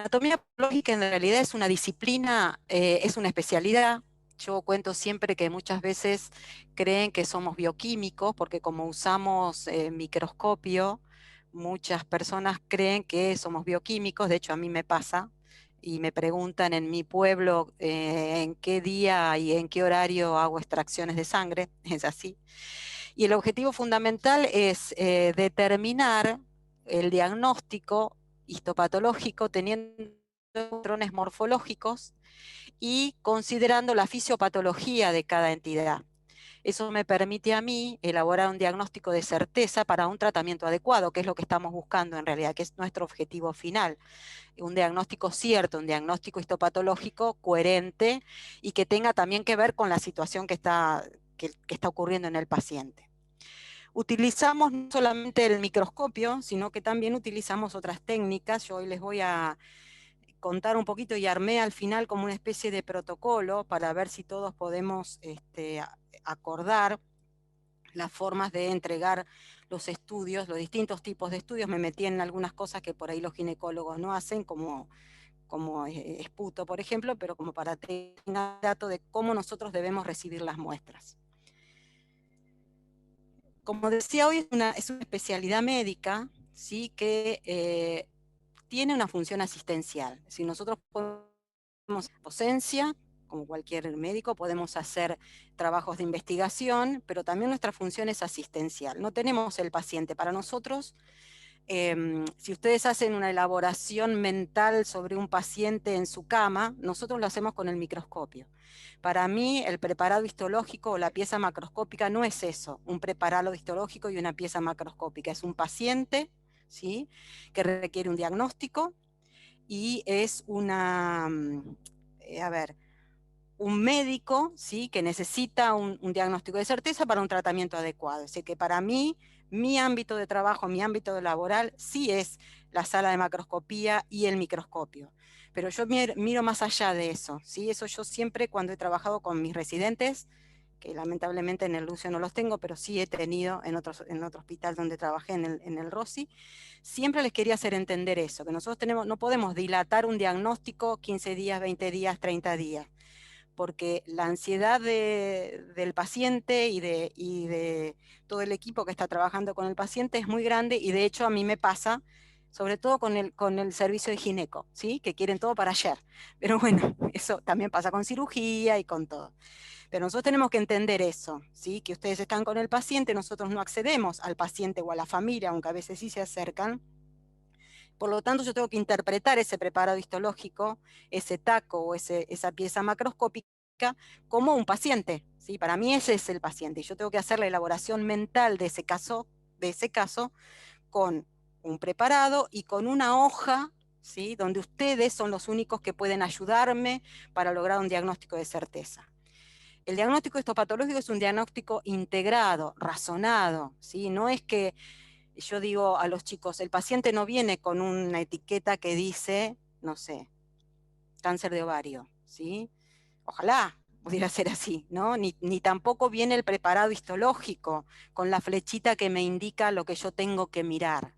anatomía patológica en realidad es una disciplina, es una especialidad. Yo cuento siempre que muchas veces creen que somos bioquímicos, porque como usamos microscopio, muchas personas creen que somos bioquímicos. De hecho, a mí me pasa y me preguntan en mi pueblo en qué día y en qué horario hago extracciones de sangre. Es así. Y el objetivo fundamental es determinar el diagnóstico histopatológico teniendo patrones morfológicos y considerando la fisiopatología de cada entidad. Eso me permite a mí elaborar un diagnóstico de certeza para un tratamiento adecuado, que es lo que estamos buscando en realidad, que es nuestro objetivo final. Un diagnóstico cierto, un diagnóstico histopatológico coherente y que tenga también que ver con la situación que está ocurriendo en el paciente. Utilizamos no solamente el microscopio, sino que también utilizamos otras técnicas. Yo hoy les voy a contar un poquito y armé al final como una especie de protocolo para ver si todos podemos acordar las formas de entregar los estudios, los distintos tipos de estudios. Me metí en algunas cosas que por ahí los ginecólogos no hacen, como esputo, por ejemplo, pero como para tener dato de cómo nosotros debemos recibir las muestras. Como decía hoy, es una especialidad médica, ¿sí? Que tiene una función asistencial. Si nosotros podemos docencia, como cualquier médico, podemos hacer trabajos de investigación, pero también nuestra función es asistencial. No tenemos el paciente. Para nosotros, si ustedes hacen una elaboración mental sobre un paciente en su cama, nosotros lo hacemos con el microscopio. Para mí, el preparado histológico o la pieza macroscópica no es eso, un preparado histológico y una pieza macroscópica. Es un paciente, ¿sí?, que requiere un diagnóstico y es a ver, un médico, ¿sí?, que necesita un diagnóstico de certeza para un tratamiento adecuado. Es decir, que para mí, mi ámbito de trabajo, mi ámbito laboral, sí es la sala de macroscopía y el microscopio. Pero yo miro más allá de eso, ¿sí? Eso yo siempre cuando he trabajado con mis residentes, que lamentablemente en el Lucio no los tengo, pero sí he tenido en otro hospital donde trabajé, en el Rossi, siempre les quería hacer entender eso, que nosotros no podemos dilatar un diagnóstico 15 días, 20 días, 30 días, porque la ansiedad del paciente y de todo el equipo que está trabajando con el paciente es muy grande, y de hecho a mí me pasa, sobre todo con el servicio de gineco, ¿sí?, que quieren todo para ayer. Pero bueno, eso también pasa con cirugía y con todo. Pero nosotros tenemos que entender eso, ¿sí?, que ustedes están con el paciente, nosotros no accedemos al paciente o a la familia, aunque a veces sí se acercan. Por lo tanto, yo tengo que interpretar ese preparado histológico, ese taco o esa pieza macroscópica, como un paciente, ¿sí? Para mí ese es el paciente. Y yo tengo que hacer la elaboración mental de ese caso con un preparado y con una hoja, ¿sí?, donde ustedes son los únicos que pueden ayudarme para lograr un diagnóstico de certeza. El diagnóstico histopatológico es un diagnóstico integrado, razonado, ¿sí? No es que yo digo a los chicos, el paciente no viene con una etiqueta que dice, no sé, cáncer de ovario, ¿sí? Ojalá pudiera ser así, ¿no? Ni tampoco viene el preparado histológico con la flechita que me indica lo que yo tengo que mirar.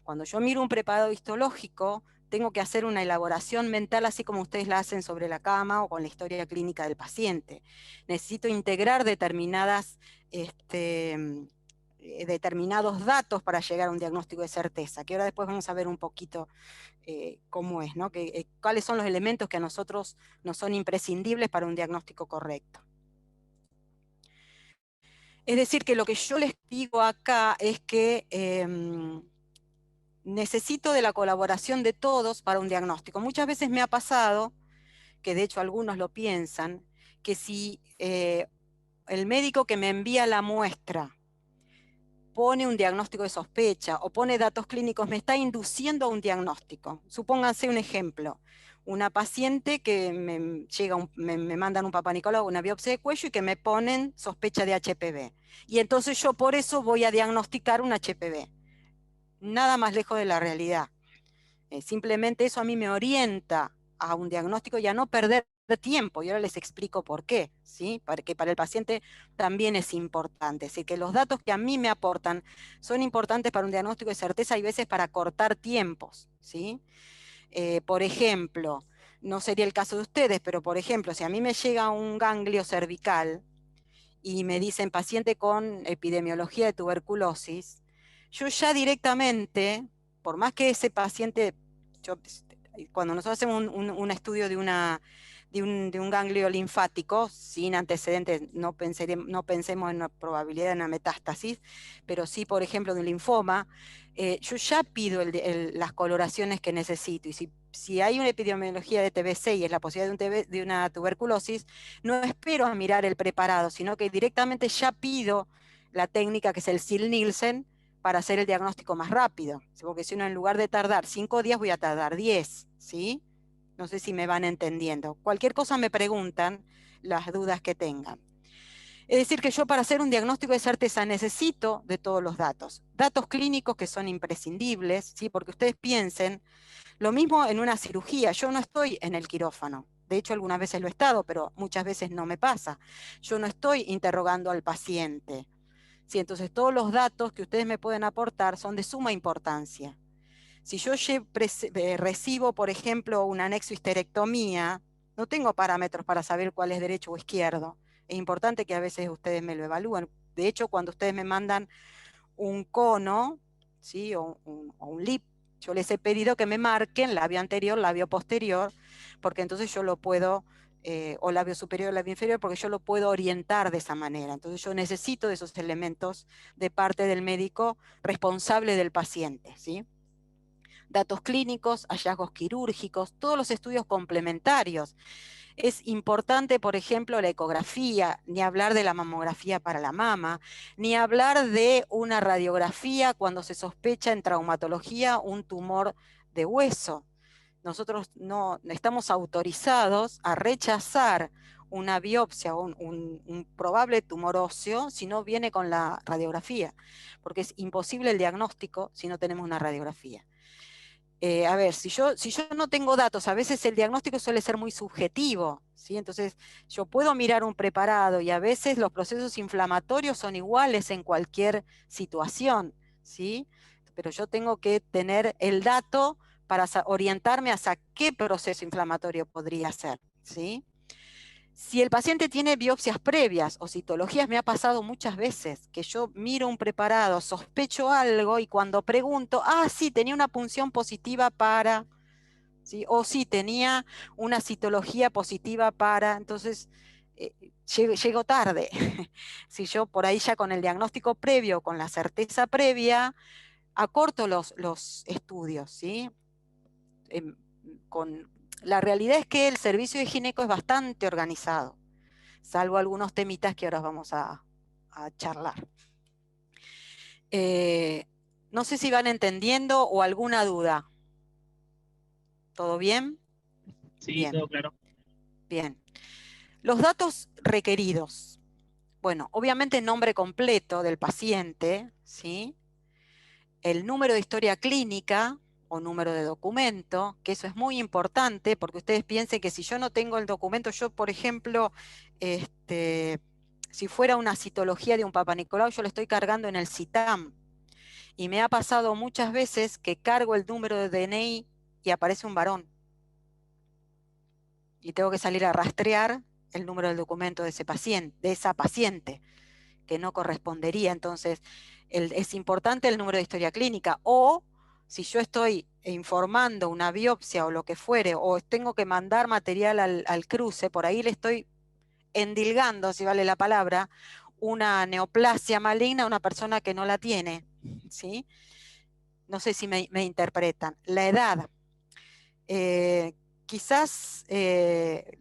Cuando yo miro un preparado histológico, tengo que hacer una elaboración mental así como ustedes la hacen sobre la cama o con la historia clínica del paciente. Necesito integrar determinados datos para llegar a un diagnóstico de certeza, que ahora después vamos a ver un poquito cómo es, ¿no? Cuáles son los elementos que a nosotros nos son imprescindibles para un diagnóstico correcto. Es decir, que lo que yo les digo acá es que necesito de la colaboración de todos para un diagnóstico. Muchas veces me ha pasado, que de hecho algunos lo piensan, que si el médico que me envía la muestra pone un diagnóstico de sospecha o pone datos clínicos, me está induciendo a un diagnóstico. Supónganse un ejemplo, una paciente que me mandan un Papá Nicolau, una biopsia de cuello y que me ponen sospecha de HPV. Y entonces yo por eso voy a diagnosticar un HPV. Nada más lejos de la realidad. Simplemente eso a mí me orienta a un diagnóstico y a no perder tiempo, y ahora les explico por qué, ¿sí? Porque para el paciente también es importante, es decir, que los datos que a mí me aportan son importantes para un diagnóstico de certeza y veces para cortar tiempos, ¿sí? Por ejemplo, no sería el caso de ustedes, pero por ejemplo, si a mí me llega un ganglio cervical y me dicen paciente con epidemiología de tuberculosis, yo ya directamente, por más que ese paciente, cuando nosotros hacemos un estudio de un ganglio linfático sin antecedentes, no pensemos en una probabilidad de una metástasis, pero sí, por ejemplo, de un linfoma, yo ya pido las coloraciones que necesito. Y si hay una epidemiología de TBC y es la posibilidad de una tuberculosis, no espero a mirar el preparado, sino que directamente ya pido la técnica que es el Sil-Nielsen para hacer el diagnóstico más rápido. Porque si uno en lugar de tardar 5 días voy a tardar 10, ¿sí? No sé si me van entendiendo. Cualquier cosa me preguntan las dudas que tengan. Es decir, que yo para hacer un diagnóstico de certeza necesito de todos los datos. Datos clínicos que son imprescindibles, ¿sí? Porque ustedes piensen, lo mismo en una cirugía, yo no estoy en el quirófano. De hecho, algunas veces lo he estado, pero muchas veces no me pasa. Yo no estoy interrogando al paciente. ¿Sí? Entonces, todos los datos que ustedes me pueden aportar son de suma importancia. Si yo recibo, por ejemplo, un anexo histerectomía, no tengo parámetros para saber cuál es derecho o izquierdo. Es importante que a veces ustedes me lo evalúen. De hecho, cuando ustedes me mandan un cono, ¿sí? o un LIP, yo les he pedido que me marquen labio anterior, labio posterior, porque entonces yo lo puedo, o labio superior, labio inferior, porque yo lo puedo orientar de esa manera. Entonces yo necesito de esos elementos de parte del médico responsable del paciente, ¿sí? Datos clínicos, hallazgos quirúrgicos, todos los estudios complementarios. Es importante, por ejemplo, la ecografía, ni hablar de la mamografía para la mama, ni hablar de una radiografía cuando se sospecha en traumatología un tumor de hueso. Nosotros no estamos autorizados a rechazar una biopsia o un probable tumor óseo si no viene con la radiografía, porque es imposible el diagnóstico si no tenemos una radiografía. A ver, si yo no tengo datos, a veces el diagnóstico suele ser muy subjetivo, ¿sí? Entonces, yo puedo mirar un preparado y a veces los procesos inflamatorios son iguales en cualquier situación, ¿sí? Pero yo tengo que tener el dato para orientarme hacia qué proceso inflamatorio podría ser, ¿sí? Si el paciente tiene biopsias previas o citologías, me ha pasado muchas veces que yo miro un preparado, sospecho algo y cuando pregunto, sí, tenía una punción positiva para, ¿sí? O sí, tenía una citología positiva para, entonces llego tarde. Si yo por ahí ya con el diagnóstico previo, con la certeza previa, acorto los estudios, ¿sí? La realidad es que el servicio de gineco es bastante organizado, salvo algunos temitas que ahora vamos a charlar. No sé si van entendiendo o alguna duda. ¿Todo bien? Sí, Bien, todo claro. bien. Los datos requeridos. Bueno, obviamente nombre completo del paciente, ¿sí? El número de historia clínica o número de documento, que eso es muy importante porque ustedes piensen que si yo no tengo el documento, yo por ejemplo, si fuera una citología de un Papa Nicolau, yo lo estoy cargando en el CITAM y me ha pasado muchas veces que cargo el número de DNI y aparece un varón y tengo que salir a rastrear el número del documento de ese paciente, de esa paciente, que no correspondería. Entonces, es importante el número de historia clínica. O si yo estoy informando una biopsia o lo que fuere, o tengo que mandar material al cruce, por ahí le estoy endilgando, si vale la palabra, una neoplasia maligna a una persona que no la tiene, ¿sí? No sé si me interpretan. La edad. Quizás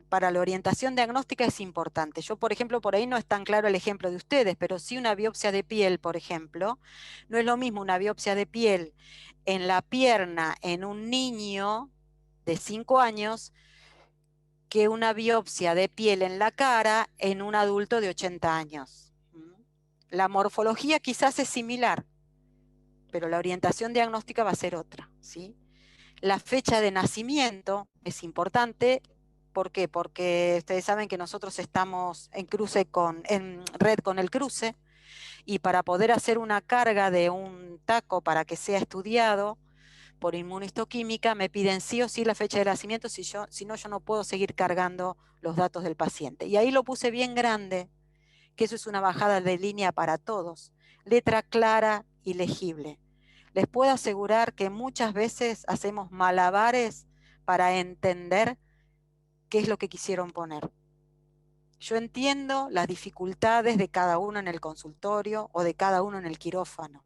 para la orientación diagnóstica es importante. Yo, por ejemplo, por ahí no es tan claro el ejemplo de ustedes, pero sí una biopsia de piel, por ejemplo, no es lo mismo una biopsia de piel en la pierna en un niño de 5 años que una biopsia de piel en la cara en un adulto de 80 años. La morfología quizás es similar, pero la orientación diagnóstica va a ser otra, ¿sí? La fecha de nacimiento es importante. ¿Por qué? Porque ustedes saben que nosotros estamos en red con el cruce, y para poder hacer una carga de un taco para que sea estudiado, por inmunohistoquímica, me piden sí o sí la fecha de nacimiento, si no, yo no puedo seguir cargando los datos del paciente. Y ahí lo puse bien grande, que eso es una bajada de línea para todos, letra clara y legible. Les puedo asegurar que muchas veces hacemos malabares para entender qué es lo que quisieron poner. Yo entiendo las dificultades de cada uno en el consultorio o de cada uno en el quirófano,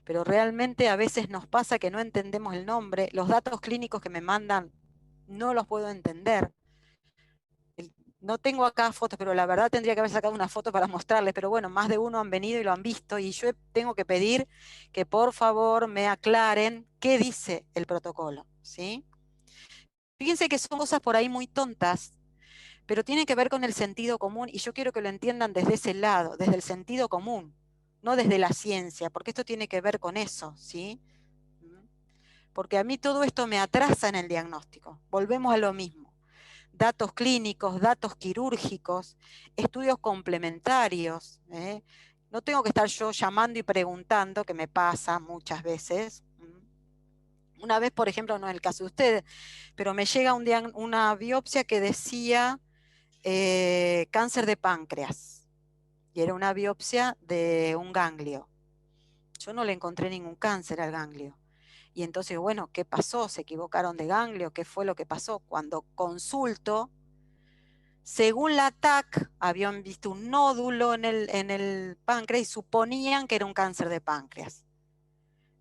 pero realmente a veces nos pasa que no entendemos el nombre, los datos clínicos que me mandan no los puedo entender. No tengo acá fotos, pero la verdad tendría que haber sacado una foto para mostrarles, pero bueno, más de uno han venido y lo han visto, y yo tengo que pedir que por favor me aclaren qué dice el protocolo, ¿sí? Fíjense que son cosas por ahí muy tontas, pero tienen que ver con el sentido común, y yo quiero que lo entiendan desde ese lado, desde el sentido común, no desde la ciencia, porque esto tiene que ver con eso, ¿sí? Porque a mí todo esto me atrasa en el diagnóstico. Volvemos a lo mismo. Datos clínicos, datos quirúrgicos, estudios complementarios. No tengo que estar yo llamando y preguntando, que me pasa muchas veces. Una vez, por ejemplo, no es el caso de ustedes, pero me llega una biopsia que decía cáncer de páncreas. Y era una biopsia de un ganglio. Yo no le encontré ningún cáncer al ganglio. Y entonces, bueno, ¿qué pasó? ¿Se equivocaron de ganglio? ¿Qué fue lo que pasó? Cuando consulto, según la TAC, habían visto un nódulo en el páncreas y suponían que era un cáncer de páncreas.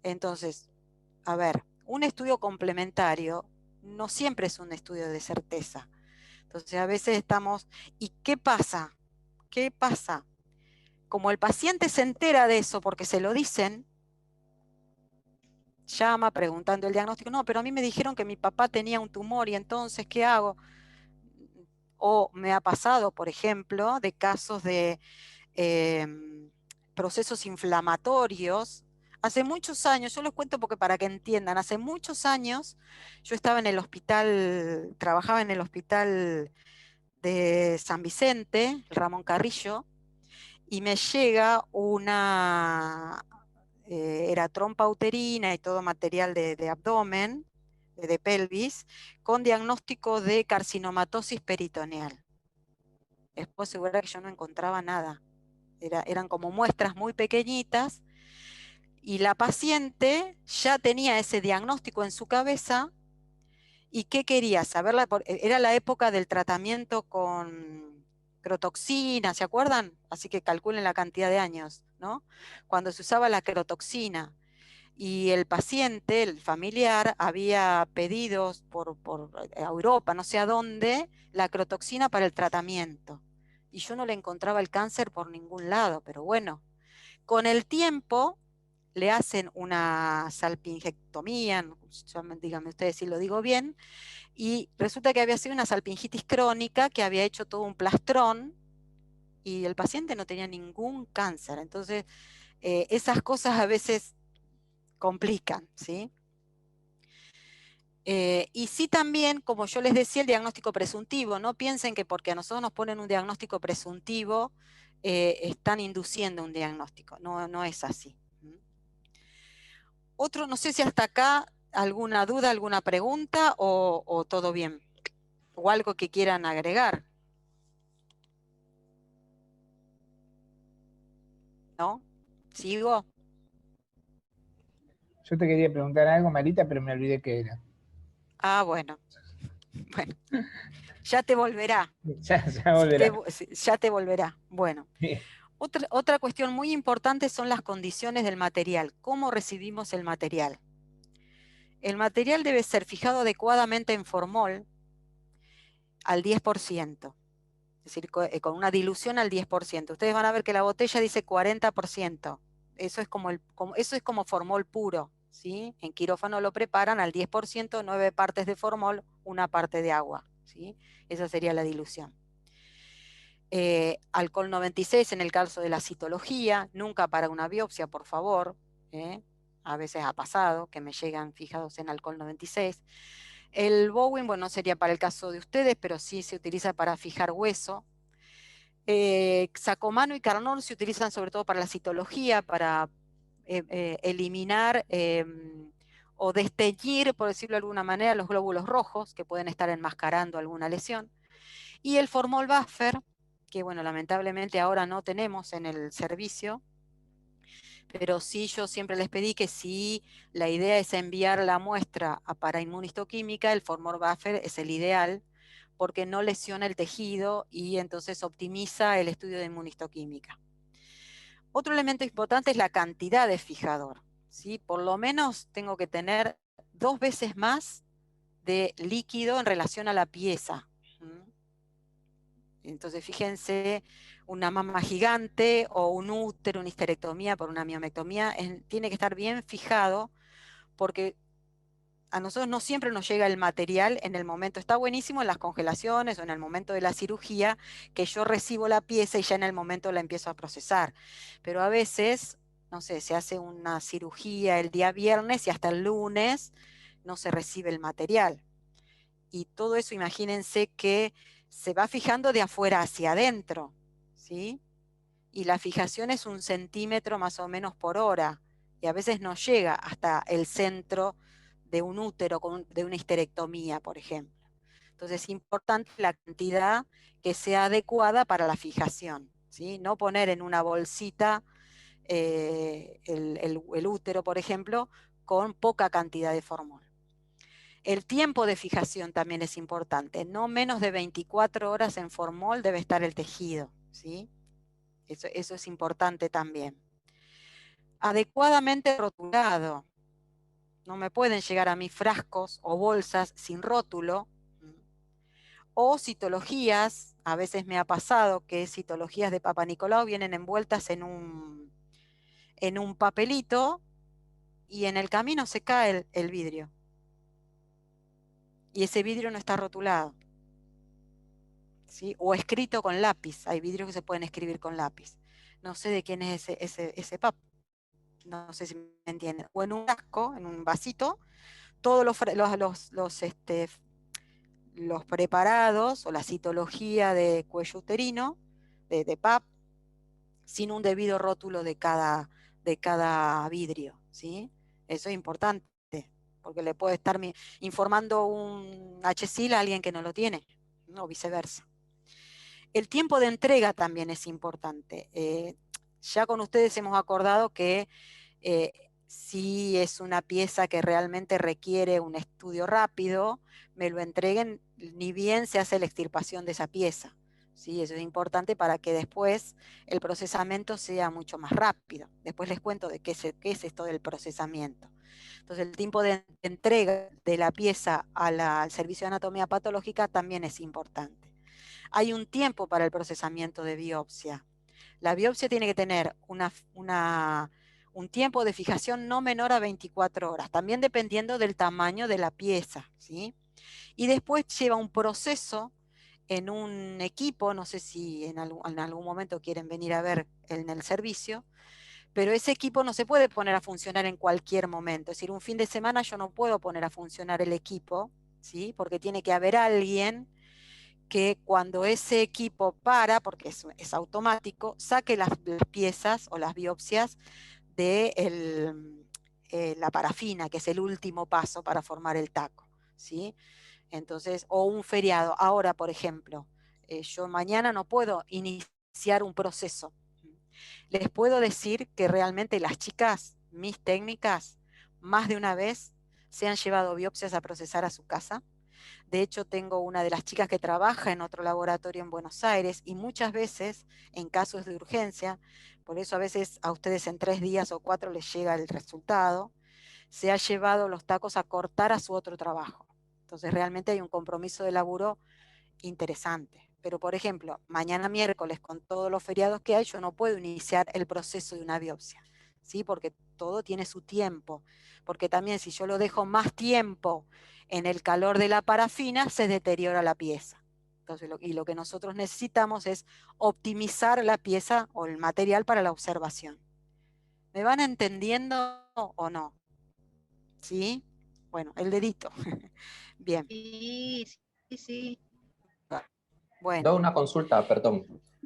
Entonces, a ver, un estudio complementario no siempre es un estudio de certeza. Entonces, a veces estamos, ¿y qué pasa? ¿Qué pasa? Como el paciente se entera de eso porque se lo dicen, llama preguntando el diagnóstico, no, pero a mí me dijeron que mi papá tenía un tumor y entonces, ¿qué hago? O me ha pasado, por ejemplo, de casos de procesos inflamatorios. Hace muchos años, yo les cuento porque para que entiendan, hace muchos años yo estaba en el hospital, trabajaba en el hospital de San Vicente, Ramón Carrillo, y me llega era trompa uterina y todo material de abdomen, de pelvis, con diagnóstico de carcinomatosis peritoneal. Les puedo asegurar que yo no encontraba nada. Eran como muestras muy pequeñitas, y la paciente ya tenía ese diagnóstico en su cabeza. ¿Y qué quería? Saberla, era la época del tratamiento con crotoxina, ¿se acuerdan? Así que calculen la cantidad de años, ¿no? Cuando se usaba la crotoxina. Y el paciente, el familiar, había pedido por Europa, no sé a dónde, la crotoxina para el tratamiento. Y yo no le encontraba el cáncer por ningún lado, pero bueno, con el tiempo le hacen una salpingectomía, díganme ustedes si lo digo bien, y resulta que había sido una salpingitis crónica que había hecho todo un plastrón y el paciente no tenía ningún cáncer. Entonces, esas cosas a veces complican, ¿sí? Y sí también, como yo les decía, el diagnóstico presuntivo. No piensen que porque a nosotros nos ponen un diagnóstico presuntivo, están induciendo un diagnóstico. No, no es así. Otro, no sé si hasta acá alguna duda, alguna pregunta o todo bien. O algo que quieran agregar. ¿No? ¿Sigo? Yo te quería preguntar algo, Marita, pero me olvidé qué era. Ah, bueno. Bueno, ya te volverá. Ya volverá. Ya te volverá. Bueno. Bien. Otra cuestión muy importante son las condiciones del material. ¿Cómo recibimos el material? El material debe ser fijado adecuadamente en formol al 10%. Es decir, con una dilución al 10%. Ustedes van a ver que la botella dice 40%. Eso es como formol puro, ¿sí? En quirófano lo preparan al 10%, 9 partes de formol, una parte de agua, ¿sí? Esa sería la dilución. Alcohol 96 en el caso de la citología, nunca para una biopsia, por favor. A veces ha pasado que me llegan fijados en alcohol 96. El Bowen, bueno, no sería para el caso de ustedes, pero sí se utiliza para fijar hueso. Sacomano y Carnot se utilizan sobre todo para la citología, para eliminar o desteñir, por decirlo de alguna manera, los glóbulos rojos que pueden estar enmascarando alguna lesión. Y el formol buffer, que bueno, lamentablemente ahora no tenemos en el servicio, pero sí yo siempre les pedí que si la idea es enviar la muestra para inmunistoquímica, el formol buffer es el ideal, porque no lesiona el tejido y entonces optimiza el estudio de inmunistoquímica. Otro elemento importante es la cantidad de fijador, ¿sí? Por lo menos tengo que tener 2 veces más de líquido en relación a la pieza. Entonces, fíjense, una mama gigante o un útero, una histerectomía por una miomectomía, tiene que estar bien fijado porque a nosotros no siempre nos llega el material en el momento. Está buenísimo en las congelaciones o en el momento de la cirugía, que yo recibo la pieza y ya en el momento la empiezo a procesar. Pero a veces, no sé, se hace una cirugía el día viernes y hasta el lunes no se recibe el material. Y todo eso, imagínense que se va fijando de afuera hacia adentro, ¿sí? Y la fijación es 1 centímetro más o menos por hora, y a veces no llega hasta el centro de un útero, de una histerectomía, por ejemplo. Entonces es importante la cantidad que sea adecuada para la fijación, ¿sí? No poner en una bolsita el útero, por ejemplo, con poca cantidad de formol. El tiempo de fijación también es importante. No menos de 24 horas en formol debe estar el tejido, ¿sí? Eso es importante también. Adecuadamente rotulado. No me pueden llegar a mí frascos o bolsas sin rótulo. O citologías, a veces me ha pasado que citologías de Papa Nicolau vienen envueltas en un papelito y en el camino se cae el vidrio. Y ese vidrio no está rotulado, ¿sí? O escrito con lápiz. Hay vidrios que se pueden escribir con lápiz. No sé de quién es ese Papa. No sé si me entienden. O en un frasco, en un vasito, todos los preparados o la citología de cuello uterino, de PAP, sin un debido rótulo de cada vidrio, ¿sí? Eso es importante, porque le puede estar informando un HSIL a alguien que no lo tiene, o viceversa. El tiempo de entrega también es importante. Ya con ustedes hemos acordado que si es una pieza que realmente requiere un estudio rápido, me lo entreguen ni bien se hace la extirpación de esa pieza. ¿Sí? Eso es importante para que después el procesamiento sea mucho más rápido. Después les cuento de qué es esto del procesamiento. Entonces el tiempo de entrega de la pieza al servicio de anatomía patológica también es importante. Hay un tiempo para el procesamiento de biopsia. La biopsia tiene que tener un tiempo de fijación no menor a 24 horas, también dependiendo del tamaño de la pieza, ¿sí? Y después lleva un proceso en un equipo, no sé si en algún momento quieren venir a ver en el servicio, pero ese equipo no se puede poner a funcionar en cualquier momento. Es decir, un fin de semana yo no puedo poner a funcionar el equipo, ¿sí? Porque tiene que haber alguien que cuando ese equipo para, porque es automático, saque las piezas o las biopsias de la parafina, que es el último paso para formar el taco, ¿sí? Entonces, o un feriado. Ahora, por ejemplo, yo mañana no puedo iniciar un proceso. Les puedo decir que realmente las chicas, mis técnicas, más de una vez se han llevado biopsias a procesar a su casa. De hecho, tengo una de las chicas que trabaja en otro laboratorio en Buenos Aires y muchas veces en casos de urgencia, por eso a veces a ustedes en 3 días o 4 les llega el resultado, se ha llevado los tacos a cortar a su otro trabajo. Entonces realmente hay un compromiso de laburo interesante. Pero por ejemplo, mañana miércoles con todos los feriados que hay, yo no puedo iniciar el proceso de una biopsia, ¿sí? Porque todo tiene su tiempo. Porque también si yo lo dejo más tiempo en el calor de la parafina, se deteriora la pieza. Entonces, lo que nosotros necesitamos es optimizar la pieza o el material para la observación. ¿Me van entendiendo o no? ¿Sí? Bueno, el dedito. Bien. Sí, sí, sí. Bueno, Da una consulta, perdón.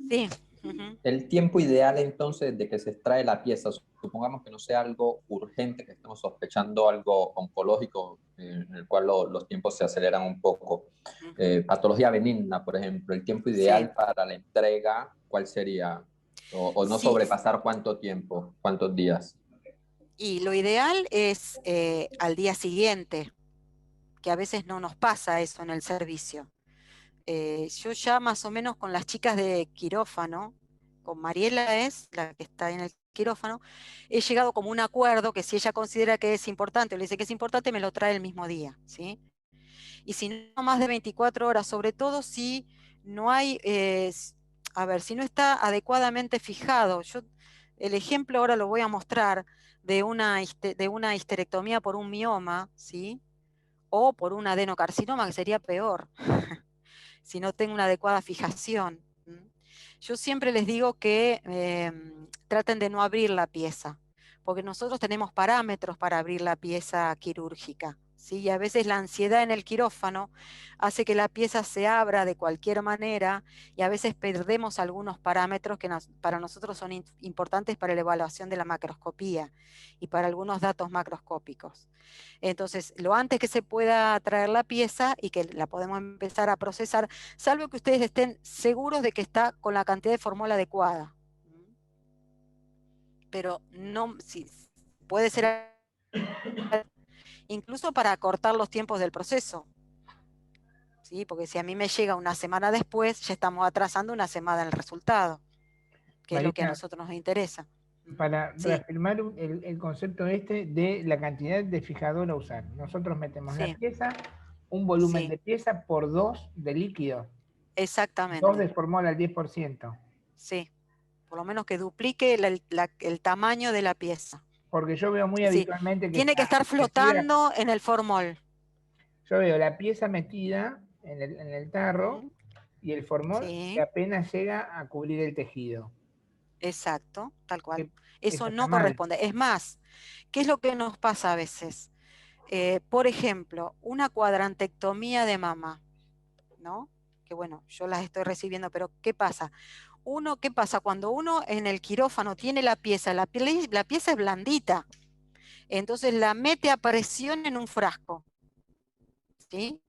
sí. Ujú. El tiempo ideal entonces de que se extrae la pieza, supongamos que no sea algo urgente, que estemos sospechando algo oncológico, en el cual los tiempos se aceleran un poco. Ujú. Patología benigna, por ejemplo, el tiempo Sí, ideal para la entrega, ¿cuál sería? O no sí. sobrepasar cuánto tiempo, cuántos días. Y lo ideal es al día siguiente, que a veces no nos pasa eso en el servicio. Yo ya más o menos con las chicas de quirófano, con Mariela es la que está en el quirófano, he llegado como un acuerdo que si ella considera que es importante o le dice que es importante, me lo trae el mismo día, ¿sí? Y si no más de 24 horas, sobre todo si no hay, a ver, si no está adecuadamente fijado. El ejemplo ahora lo voy a mostrar de una histerectomía por un mioma, ¿sí? O por un adenocarcinoma, que sería peor, si no tengo una adecuada fijación. Yo siempre les digo que traten de no abrir la pieza, porque nosotros tenemos parámetros para abrir la pieza quirúrgica, ¿sí? Y a veces la ansiedad en el quirófano hace que la pieza se abra de cualquier manera y a veces perdemos algunos parámetros que para nosotros son importantes para la evaluación de la macroscopía y para algunos datos macroscópicos. Entonces, lo antes que se pueda traer la pieza y que la podemos empezar a procesar, salvo que ustedes estén seguros de que está con la cantidad de formol adecuada. Pero no, si, puede ser incluso para acortar los tiempos del proceso, ¿sí? Porque si a mí me llega una semana después, ya estamos atrasando una semana el resultado, que es lo que a Marita, nosotros nos interesa. para Sí, reafirmar el concepto este de la cantidad de fijador a usar, nosotros metemos la sí, pieza, un volumen sí, de pieza por 2 de líquido, 2 exactamente, de formol al 10%. sí. Por lo menos que duplique el tamaño de la pieza. Porque yo veo muy Sí, habitualmente que tiene que está estar metida, flotando en el formol. yo veo la pieza metida en el tarro ¿Mm? y el formol que Sí, apenas llega a cubrir el tejido. exacto, tal cual. Que eso Eso está no mal. corresponde. Es más, ¿qué es lo que nos pasa a veces? Por ejemplo, una cuadrantectomía de mama, ¿no? Que bueno, yo las estoy recibiendo, pero ¿qué pasa? ¿Qué pasa? Cuando uno en el quirófano tiene la pieza es blandita, entonces la mete a presión en un frasco, ¿sí?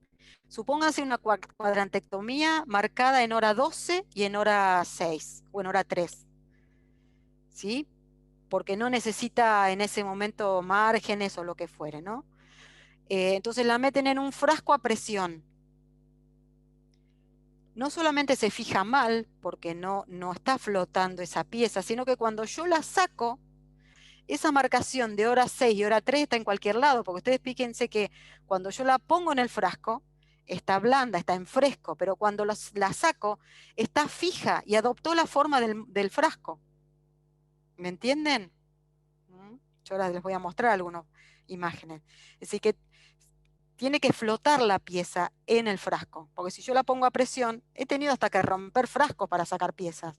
Supónganse una cuadrantectomía marcada en hora 12 y en hora 6 o en hora 3, ¿sí? Porque no necesita en ese momento márgenes o lo que fuere, ¿no? Entonces la meten en un frasco a presión. No solamente se fija mal, porque no está flotando esa pieza, sino que cuando yo la saco, esa marcación de hora 6 y hora 3 está en cualquier lado, porque ustedes fíjense que cuando yo la pongo en el frasco, está blanda, está en fresco, pero cuando la saco, está fija y adoptó la forma del frasco. ¿Me entienden? Yo ahora les voy a mostrar algunas imágenes. Es decir, que tiene que flotar la pieza en el frasco, porque si yo la pongo a presión, he tenido hasta que romper frascos para sacar piezas,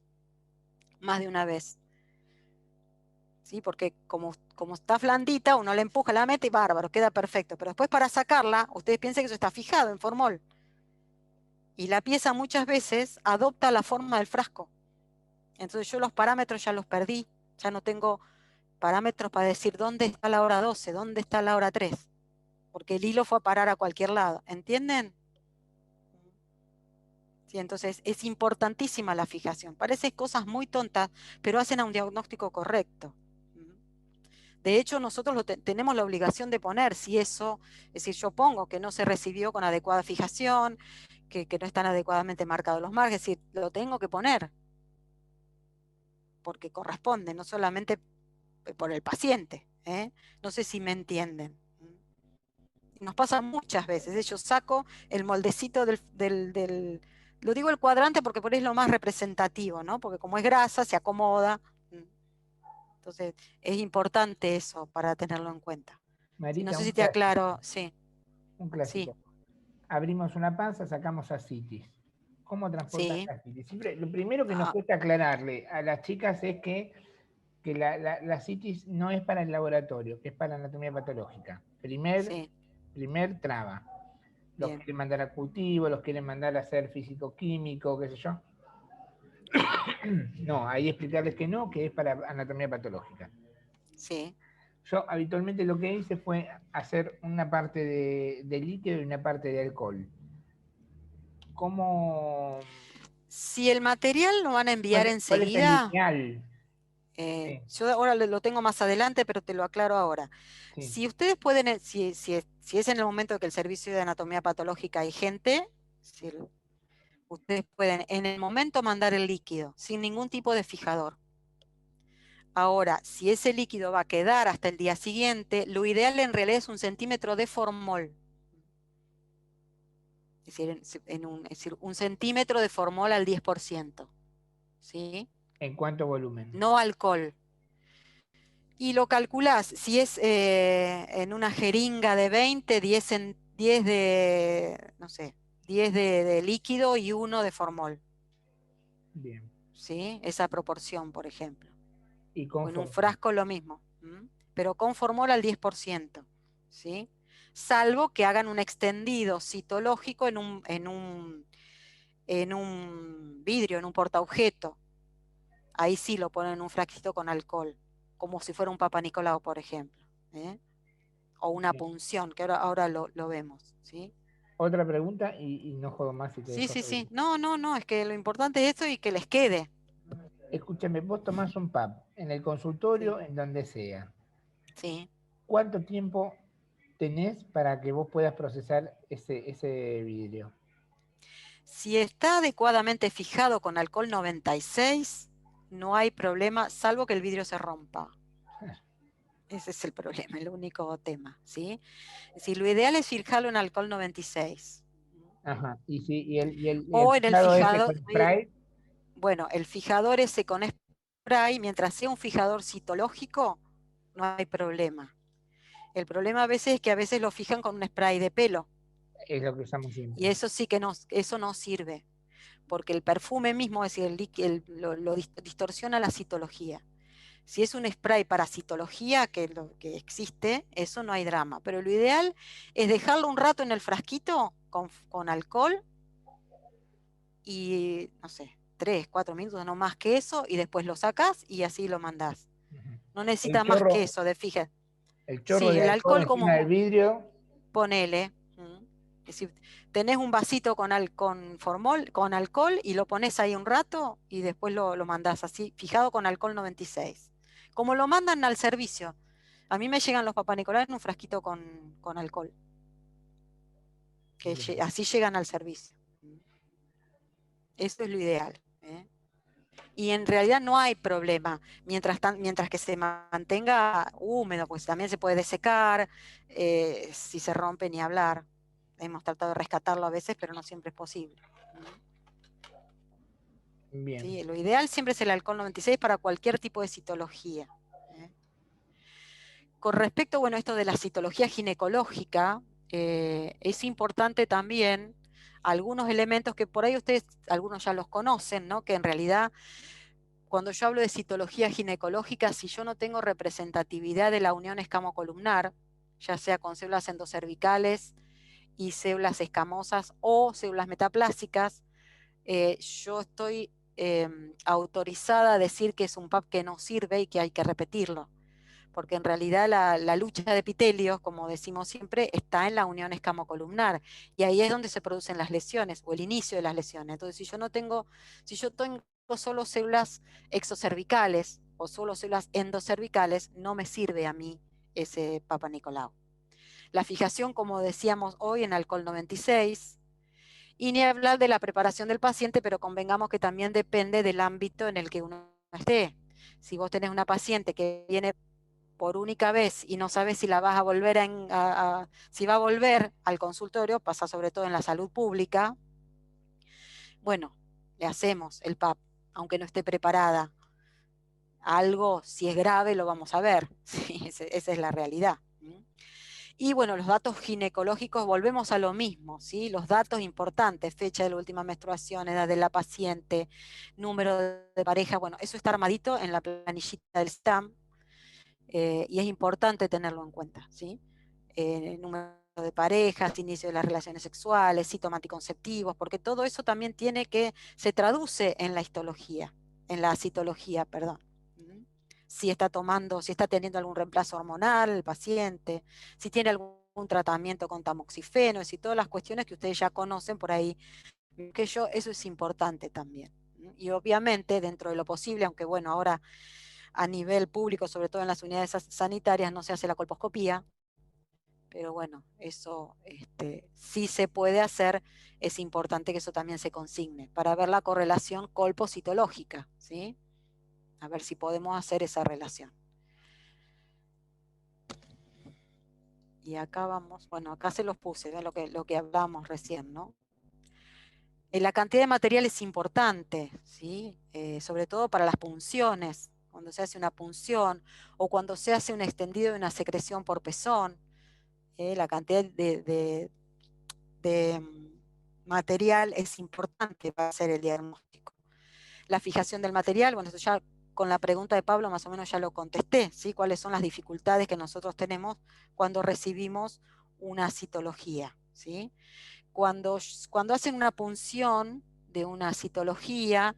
más de una vez. ¿Sí? Porque como está blandita, uno la empuja, la mete y bárbaro, queda perfecto. Pero después para sacarla, ustedes piensen que eso está fijado en formol. Y la pieza muchas veces adopta la forma del frasco. Entonces yo los parámetros ya los perdí, ya no tengo parámetros para decir dónde está la hora 12, dónde está la hora 3, porque el hilo fue a parar a cualquier lado. ¿Entienden? Sí, entonces es importantísima la fijación. Parece cosas muy tontas, pero hacen a un diagnóstico correcto. De hecho, nosotros tenemos la obligación de poner si eso, es decir, yo pongo que no se recibió con adecuada fijación, que no están adecuadamente marcados los márgenes, es decir, lo tengo que poner porque corresponde, no solamente por el paciente. No sé si me entienden. Nos pasa muchas veces. Yo saco el moldecito lo digo el cuadrante porque por ahí es lo más representativo, ¿no? Porque como es grasa, se acomoda. Entonces, es importante eso para tenerlo en cuenta. Sí, no Marita, sé si te aclaro. Sí, un sí, clásico. Abrimos una panza, sacamos ascitis. ¿Cómo transportar sí. la ascitis? Siempre, lo primero que nos Ah, cuesta aclararle a las chicas es que la ascitis no es para el laboratorio, que es para anatomía patológica. sí, Primer traba. Los bien. quieren mandar a cultivo, los quieren mandar a hacer físico-químico, qué sé yo. No, ahí explicarles que no, que es para anatomía patológica. Sí. Yo habitualmente lo que hice fue hacer una parte de líquido y una parte de alcohol. ¿Cómo? Si el material lo van a enviar ¿Cuál es el enseguida, ideal? Sí, yo ahora lo tengo más adelante, pero te lo aclaro ahora. sí. Si ustedes pueden, si es en el momento de que el servicio de anatomía patológica hay gente, si ustedes pueden en el momento mandar el líquido sin ningún tipo de fijador. Ahora, si ese líquido va a quedar hasta el día siguiente, lo ideal en realidad es 1 centímetro de formol. Es decir, es decir, 1 centímetro de formol al 10%. ¿Sí? ¿En cuánto volumen? No alcohol. Y lo calculás, si es en una jeringa de 20, 10 de, no sé, 10 de líquido y 1 de formol. Bien. ¿Sí? Esa proporción, por ejemplo. Y O con en un formol. frasco lo mismo. Pero con formol al 10%. ¿Sí? Salvo que hagan un extendido citológico en un vidrio, en un portaobjeto. Ahí sí lo ponen en un frasquito con alcohol, como si fuera un Papa Nicolau, por ejemplo. O una Bien. punción, que ahora lo vemos. ¿Sí? Otra pregunta y no jodo más y te Sí, dejo sí, sí. seguir. No, es que lo importante es esto y que les quede. Escúchame, vos tomás un PAP en el Sí, consultorio, en donde sea. sí. ¿Cuánto tiempo tenés para que vos puedas procesar ese vidrio? Si está adecuadamente fijado con alcohol 96, no hay problema, salvo que el vidrio se rompa. Ese es el problema, el único tema, ¿sí? Es decir, lo ideal es fijarlo en alcohol 96. Ajá. ¿Y el O en el fijado ese fijador, con spray? bueno, el fijador ese con spray, mientras sea un fijador citológico, no hay problema. El problema a veces es que a veces lo fijan con un spray de pelo. Es lo que usamos Y siempre. eso sí que eso no sirve, porque el perfume mismo, es decir, lo distorsiona la citología. Si es un spray para citología, que que existe, eso no hay drama. Pero lo ideal es dejarlo un rato en el frasquito con alcohol y, no sé, 3, 4 minutos, no más que eso, y después lo sacás y así lo mandás. Ujú. No El necesita más que chorro, eso, de fija. el chorro Sí, de el alcohol alcohol encima del como vidrio. ponele. Es decir, tenés un vasito con formol, con alcohol y lo pones ahí un rato y después lo mandás así, fijado con alcohol 96. Como lo mandan al servicio. A mí me llegan los Papá Nicolás en un frasquito con alcohol, que Bien. así llegan al servicio. Eso es lo ideal. Y en realidad no hay problema, mientras que se mantenga húmedo, pues también se puede desecar, si se rompe ni hablar. Hemos tratado de rescatarlo a veces, pero no siempre es posible. Bien. ¿Sí? Lo ideal siempre es el alcohol 96 para cualquier tipo de citología. Con respecto, bueno, a esto de la citología ginecológica, es importante también algunos elementos que por ahí ustedes, algunos ya los conocen, ¿no? Que en realidad, cuando yo hablo de citología ginecológica, si yo no tengo representatividad de la unión escamocolumnar, ya sea con células endocervicales y células escamosas o células metaplásicas, yo estoy autorizada a decir que es un PAP que no sirve y que hay que repetirlo, porque en realidad la lucha de epitelios, como decimos siempre, está en la unión escamocolumnar, y ahí es donde se producen las lesiones, o el inicio de las lesiones. Entonces, si yo tengo solo células exocervicales o solo células endocervicales, no me sirve a mí ese Papa Nicolau. La fijación, como decíamos hoy, en alcohol 96, y ni hablar de la preparación del paciente, pero convengamos que también depende del ámbito en el que uno esté. Si vos tenés una paciente que viene por única vez y no sabes si la vas a volver si va a volver al consultorio, pasa sobre todo en la salud pública, bueno, le hacemos el PAP, aunque no esté preparada. Algo, si es grave, lo vamos a ver. Sí, esa es la realidad. Y bueno, los datos ginecológicos, volvemos a lo mismo, ¿sí? Los datos importantes, fecha de la última menstruación, edad de la paciente, número de pareja, bueno, eso está armadito en la planillita del STAM, y es importante tenerlo en cuenta, ¿sí? Número de parejas, inicio de las relaciones sexuales, síntomas anticonceptivos, porque todo eso también se traduce en la histología. en la citología, perdón. Si está teniendo algún reemplazo hormonal el paciente, si tiene algún tratamiento con tamoxifeno, y todas las cuestiones que ustedes ya conocen por ahí, que eso es importante también. Y obviamente, dentro de lo posible, aunque bueno, ahora a nivel público, sobre todo en las unidades sanitarias, no se hace la colposcopía, pero bueno, eso sí se puede hacer, es importante que eso también se consigne, para ver la correlación colpocitológica, ¿sí? A ver si podemos hacer esa relación. Y acá vamos, bueno, acá se los puse, ¿ven? Lo que hablamos recién, ¿no? La cantidad de material es importante, ¿sí? Sobre todo para las punciones, cuando se hace una punción o cuando se hace un extendido de una secreción por pezón, la cantidad de material es importante para hacer el diagnóstico. La fijación del material, bueno, eso ya con la pregunta de Pablo más o menos ya lo contesté, ¿sí? ¿Cuáles son las dificultades que nosotros tenemos cuando recibimos una citología, ¿sí? Cuando hacen una punción de una citología,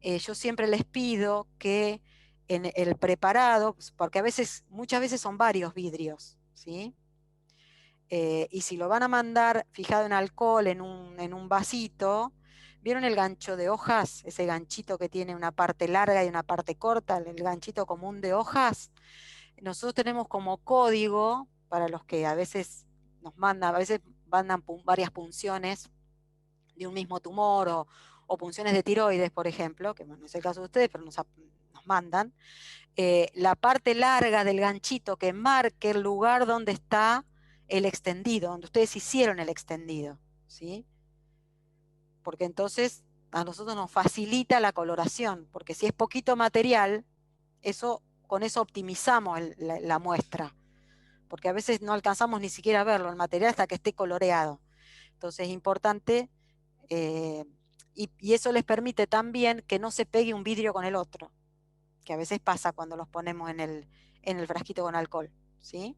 yo siempre les pido que en el preparado, porque muchas veces son varios vidrios, ¿sí? Y si lo van a mandar fijado en alcohol en un vasito, ¿vieron el gancho de hojas? Ese ganchito que tiene una parte larga y una parte corta, el ganchito común de hojas. Nosotros tenemos como código, para los que a veces nos mandan, a veces mandan varias punciones de un mismo tumor o punciones de tiroides, por ejemplo, que no es el caso de ustedes, pero nos mandan, la parte larga del ganchito que marque el lugar donde está el extendido, donde ustedes hicieron el extendido, ¿sí? Porque entonces a nosotros nos facilita la coloración, porque si es poquito material, con eso optimizamos la muestra, porque a veces no alcanzamos ni siquiera a verlo, el material hasta que esté coloreado. Entonces es importante, y eso les permite también que no se pegue un vidrio con el otro, que a veces pasa cuando los ponemos en el frasquito con alcohol, ¿sí?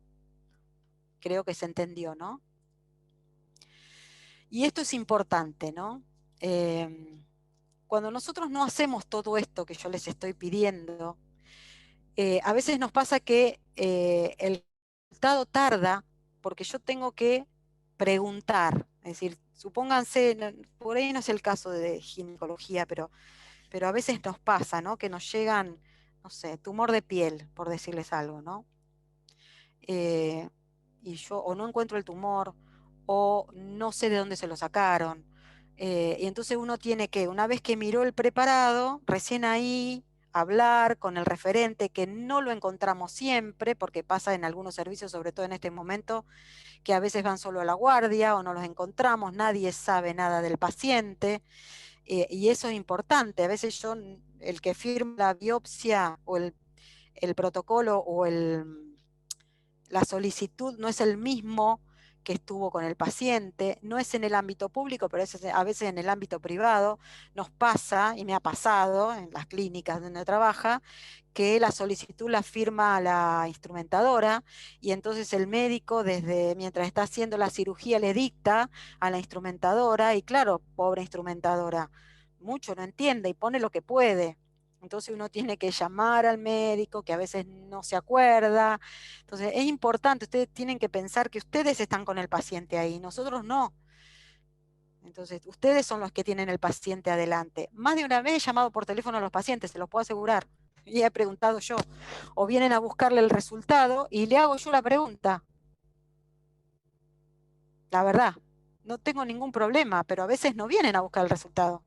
Creo que se entendió, ¿no? Y esto es importante, ¿no? Cuando nosotros no hacemos todo esto que yo les estoy pidiendo, a veces nos pasa que el resultado tarda porque yo tengo que preguntar. Es decir, supónganse, por ahí no es el caso de ginecología, pero a veces nos pasa, ¿no? Que nos llegan, no sé, tumor de piel, por decirles algo, ¿no? Y yo o no encuentro el tumor o no sé de dónde se lo sacaron. Y entonces uno tiene que, una vez que miró el preparado, recién ahí hablar con el referente, que no lo encontramos siempre, porque pasa en algunos servicios, sobre todo en este momento, que a veces van solo a la guardia o no los encontramos, nadie sabe nada del paciente, y eso es importante. A veces el que firma la biopsia o el protocolo o la solicitud no es el mismo que estuvo con el paciente, no es en el ámbito público, pero a veces en el ámbito privado. Nos pasa, y me ha pasado en las clínicas donde trabaja, que la solicitud la firma la instrumentadora y entonces el médico mientras está haciendo la cirugía le dicta a la instrumentadora y claro, pobre instrumentadora, mucho no entiende y pone lo que puede. Entonces uno tiene que llamar al médico, que a veces no se acuerda. Entonces es importante, ustedes tienen que pensar que ustedes están con el paciente ahí, nosotros no. Entonces ustedes son los que tienen el paciente adelante. Más de una vez he llamado por teléfono a los pacientes, se los puedo asegurar. Y he preguntado yo. O vienen a buscarle el resultado y le hago yo la pregunta. La verdad, no tengo ningún problema, pero a veces no vienen a buscar el resultado.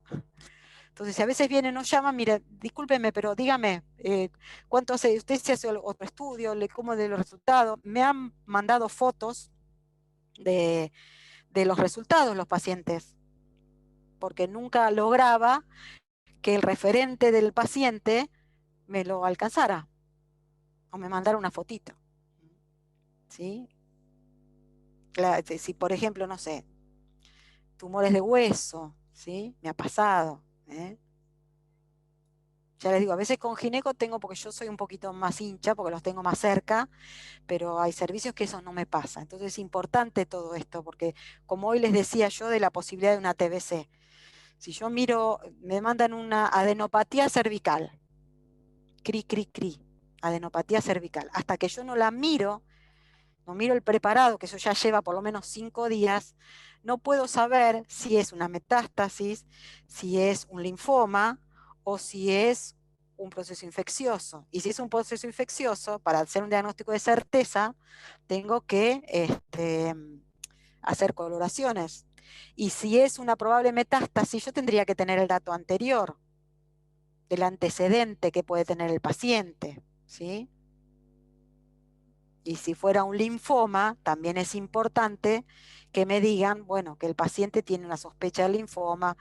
Entonces, si a veces vienen, nos llaman, mire, discúlpeme, pero dígame, ¿cuánto hace? ¿Usted se hace otro estudio? ¿Cómo de los resultados? Me han mandado fotos de los resultados los pacientes, porque nunca lograba que el referente del paciente me lo alcanzara o me mandara una fotito. ¿Sí? Si, por ejemplo, no sé, tumores de hueso, ¿sí? Me ha pasado, ¿eh? Ya les digo, a veces con gineco tengo, porque yo soy un poquito más hincha, porque los tengo más cerca, pero hay servicios que eso no me pasa. Entonces es importante todo esto, porque como hoy les decía yo de la posibilidad de una TBC, Si yo miro, me mandan una adenopatía cervical, cri, adenopatía cervical, hasta que yo no la miro, no miro el preparado, que eso ya lleva por lo menos 5 días, no puedo saber si es una metástasis, si es un linfoma o si es un proceso infeccioso. Y si es un proceso infeccioso, para hacer un diagnóstico de certeza, tengo que hacer coloraciones. Y si es una probable metástasis, yo tendría que tener el dato anterior, del antecedente que puede tener el paciente, ¿sí? Y si fuera un linfoma, también es importante que me digan, bueno, que el paciente tiene una sospecha de linfoma.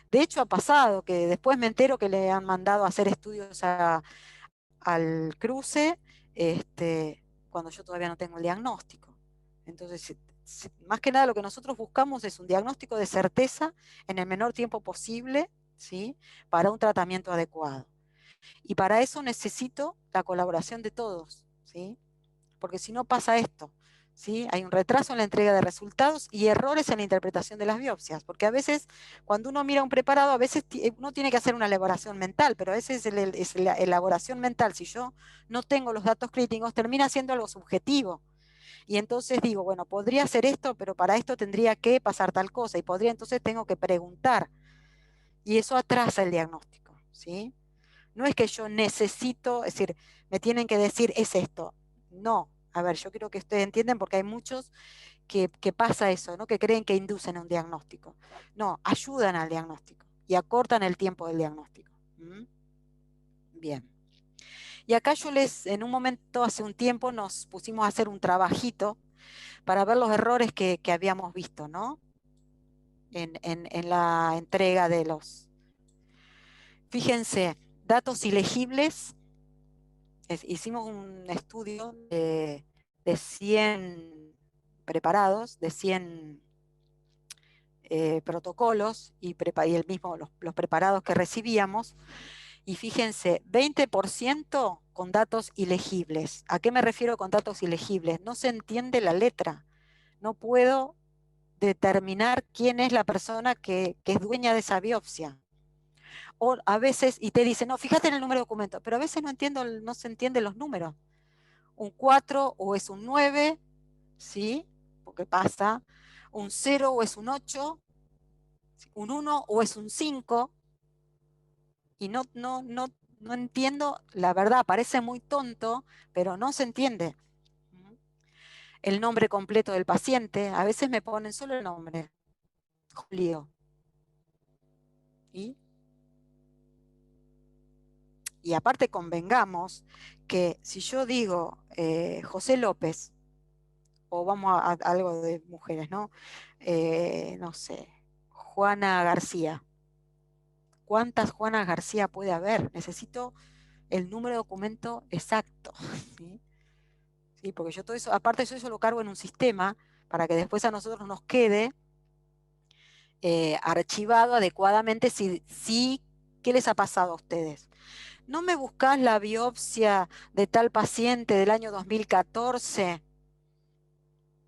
De hecho, ha pasado que después me entero que le han mandado a hacer estudios al cruce, cuando yo todavía no tengo el diagnóstico. Entonces, más que nada lo que nosotros buscamos es un diagnóstico de certeza en el menor tiempo posible, ¿sí? Para un tratamiento adecuado. Y para eso necesito la colaboración de todos, ¿sí? Porque si no pasa esto, ¿sí? Hay un retraso en la entrega de resultados y errores en la interpretación de las biopsias, porque a veces cuando uno mira un preparado, a veces uno tiene que hacer una elaboración mental, pero a veces es la elaboración mental, si yo no tengo los datos clínicos, termina siendo algo subjetivo. Y entonces digo, bueno, podría hacer esto, pero para esto tendría que pasar tal cosa, y entonces tengo que preguntar, y eso atrasa el diagnóstico, ¿sí? No es que yo necesito, es decir, me tienen que decir, es esto. No, a ver, yo creo que ustedes entienden porque hay muchos que pasa eso, ¿no? Que creen que inducen a un diagnóstico. No, ayudan al diagnóstico y acortan el tiempo del diagnóstico. ¿Mm? Bien. Y acá en un momento, hace un tiempo, nos pusimos a hacer un trabajito para ver los errores que habíamos visto, ¿no? En la entrega de los... Fíjense, datos ilegibles. Hicimos un estudio de 100 preparados, de 100 protocolos y los preparados que recibíamos. Y fíjense, 20% con datos ilegibles. ¿A qué me refiero con datos ilegibles? No se entiende la letra. No puedo determinar quién es la persona que es dueña de esa biopsia. O a veces, y te dicen, no, fíjate en el número de documento, pero a veces no se entienden los números. Un 4 o es un 9, ¿sí? Porque pasa. Un 0 o es un 8, un 1 o es un 5, y no entiendo, la verdad, parece muy tonto, pero no se entiende. El nombre completo del paciente, a veces me ponen solo el nombre, Julio. Y aparte convengamos que si yo digo José López, o vamos a algo de mujeres, ¿no? No sé, Juana García. ¿Cuántas Juanas García puede haber? Necesito el número de documento exacto. ¿Sí? ¿Sí? Porque yo todo eso, aparte de eso lo cargo en un sistema para que después a nosotros nos quede archivado adecuadamente ¿qué les ha pasado a ustedes? ¿No me buscás la biopsia de tal paciente del año 2014?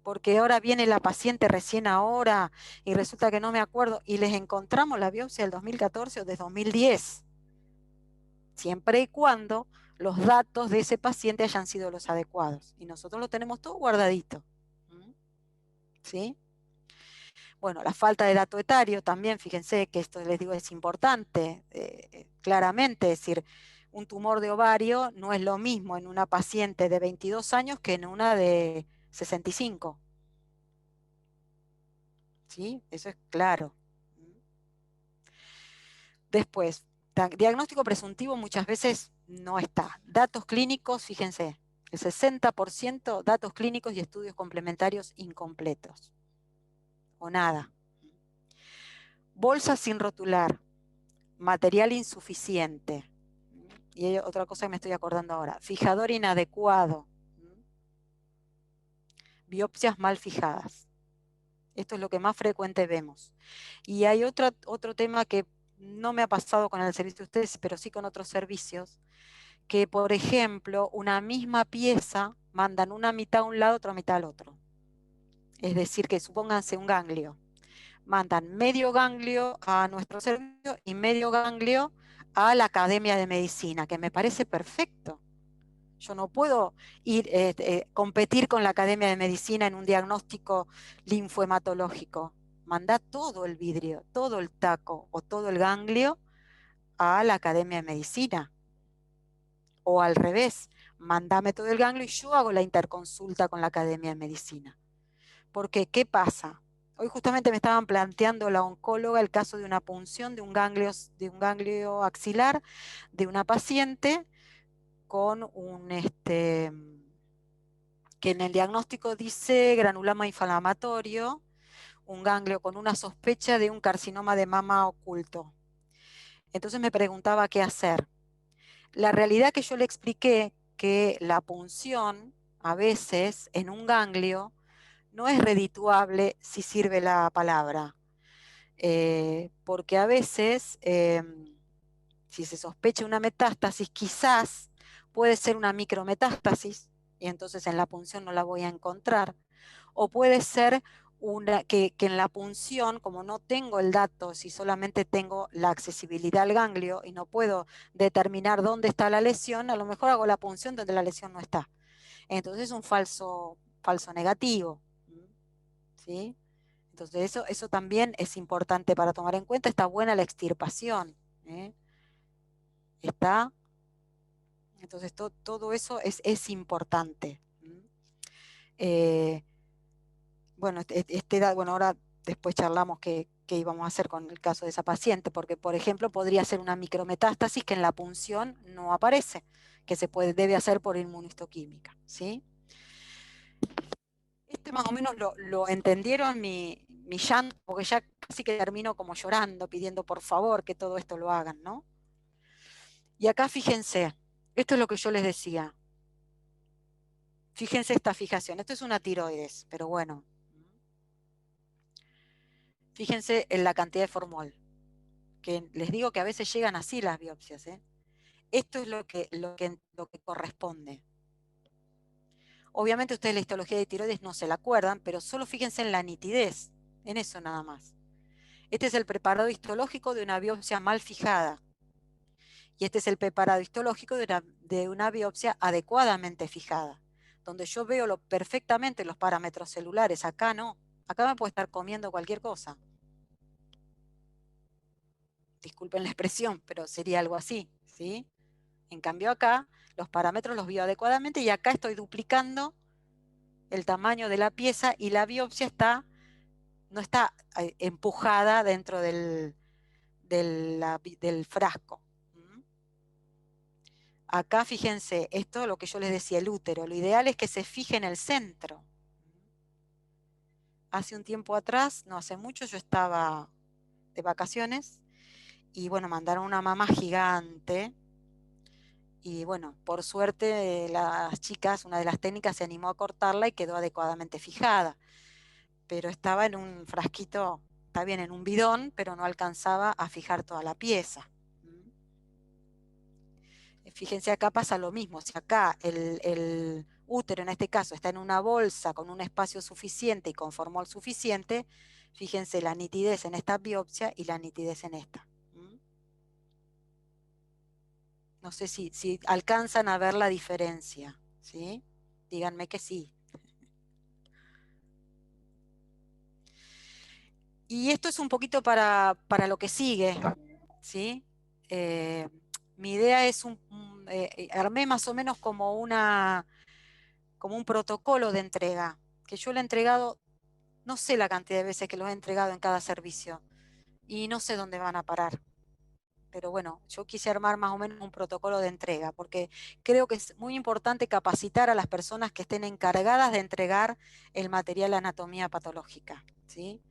Porque ahora viene la paciente recién ahora y resulta que no me acuerdo, y les encontramos la biopsia del 2014 o del 2010, siempre y cuando los datos de ese paciente hayan sido los adecuados. Y nosotros lo tenemos todo guardadito. ¿Sí? Bueno, la falta de dato etario también, fíjense que esto les digo es importante, claramente, es decir, un tumor de ovario no es lo mismo en una paciente de 22 años que en una de 65. ¿Sí? Eso es claro. Después, diagnóstico presuntivo muchas veces no está. Datos clínicos, fíjense, el 60% datos clínicos y estudios complementarios incompletos. O nada. Bolsa sin rotular, material insuficiente. Y hay otra cosa que me estoy acordando ahora. Fijador inadecuado. Biopsias mal fijadas. Esto es lo que más frecuente vemos. Y hay otro tema que no me ha pasado con el servicio de ustedes, pero sí con otros servicios, que por ejemplo, una misma pieza mandan una mitad a un lado, otra mitad al otro. Es decir, que supónganse un ganglio. mandan medio ganglio a nuestro servicio y medio ganglio a la Academia de Medicina, que me parece perfecto. Yo no puedo competir con la Academia de Medicina en un diagnóstico linfohematológico. Mandá todo el vidrio, todo el taco o todo el ganglio a la Academia de Medicina. O al revés, mandame todo el ganglio y yo hago la interconsulta con la Academia de Medicina. Porque, ¿qué pasa? Hoy justamente me estaban planteando la oncóloga el caso de una punción de un ganglio axilar de una paciente con que en el diagnóstico dice granuloma inflamatorio, un ganglio con una sospecha de un carcinoma de mama oculto. Entonces me preguntaba qué hacer. La realidad que yo le expliqué que la punción a veces en un ganglio no es redituable si sirve la palabra, porque a veces si se sospecha una metástasis, quizás puede ser una micrometástasis y entonces en la punción no la voy a encontrar, o puede ser que en la punción, como no tengo el dato, si solamente tengo la accesibilidad al ganglio y no puedo determinar dónde está la lesión, a lo mejor hago la punción donde la lesión no está. Entonces es un falso negativo, ¿sí? Entonces eso también es importante para tomar en cuenta. Está buena la extirpación, ¿eh? Está. Entonces todo eso es importante. Bueno, bueno, ahora después charlamos qué íbamos a hacer con el caso de esa paciente, porque por ejemplo podría ser una micrometástasis que en la punción no aparece, que debe hacer por inmunohistoquímica, ¿sí? Más o menos lo entendieron mi llanto, porque ya casi que termino como llorando, pidiendo por favor que todo esto lo hagan, ¿no? Y acá fíjense, esto es lo que yo les decía. Fíjense esta fijación, esto es una tiroides, pero bueno. Fíjense en la cantidad de formol, que les digo que a veces llegan así las biopsias, ¿eh? Esto es lo que corresponde. Obviamente ustedes la histología de tiroides no se la acuerdan, pero solo fíjense en la nitidez, en eso nada más. Este es el preparado histológico de una biopsia mal fijada. Y este es el preparado histológico de una biopsia adecuadamente fijada, donde yo veo perfectamente los parámetros celulares. Acá no, acá me puede estar comiendo cualquier cosa. Disculpen la expresión, pero sería algo así, ¿sí? En cambio acá los parámetros los veo adecuadamente y acá estoy duplicando el tamaño de la pieza y la biopsia no está empujada dentro del frasco. Acá fíjense, esto es lo que yo les decía, el útero. Lo ideal es que se fije en el centro. Hace un tiempo atrás, no hace mucho, yo estaba de vacaciones y bueno, mandaron una mamá gigante. Y bueno, por suerte las chicas, una de las técnicas se animó a cortarla y quedó adecuadamente fijada. Pero estaba en un frasquito, está bien, en un bidón, pero no alcanzaba a fijar toda la pieza. Fíjense, acá pasa lo mismo. Si acá el útero en este caso está en una bolsa con un espacio suficiente y con formol suficiente, fíjense la nitidez en esta biopsia y la nitidez en esta. No sé si alcanzan a ver la diferencia, ¿sí? Díganme que sí. Y esto es un poquito para lo que sigue, ¿sí? Mi idea es armé más o menos como un protocolo de entrega, que yo lo he entregado, no sé la cantidad de veces que lo he entregado en cada servicio, y no sé dónde van a parar. Pero bueno, yo quise armar más o menos un protocolo de entrega, porque creo que es muy importante capacitar a las personas que estén encargadas de entregar el material de anatomía patológica, ¿sí?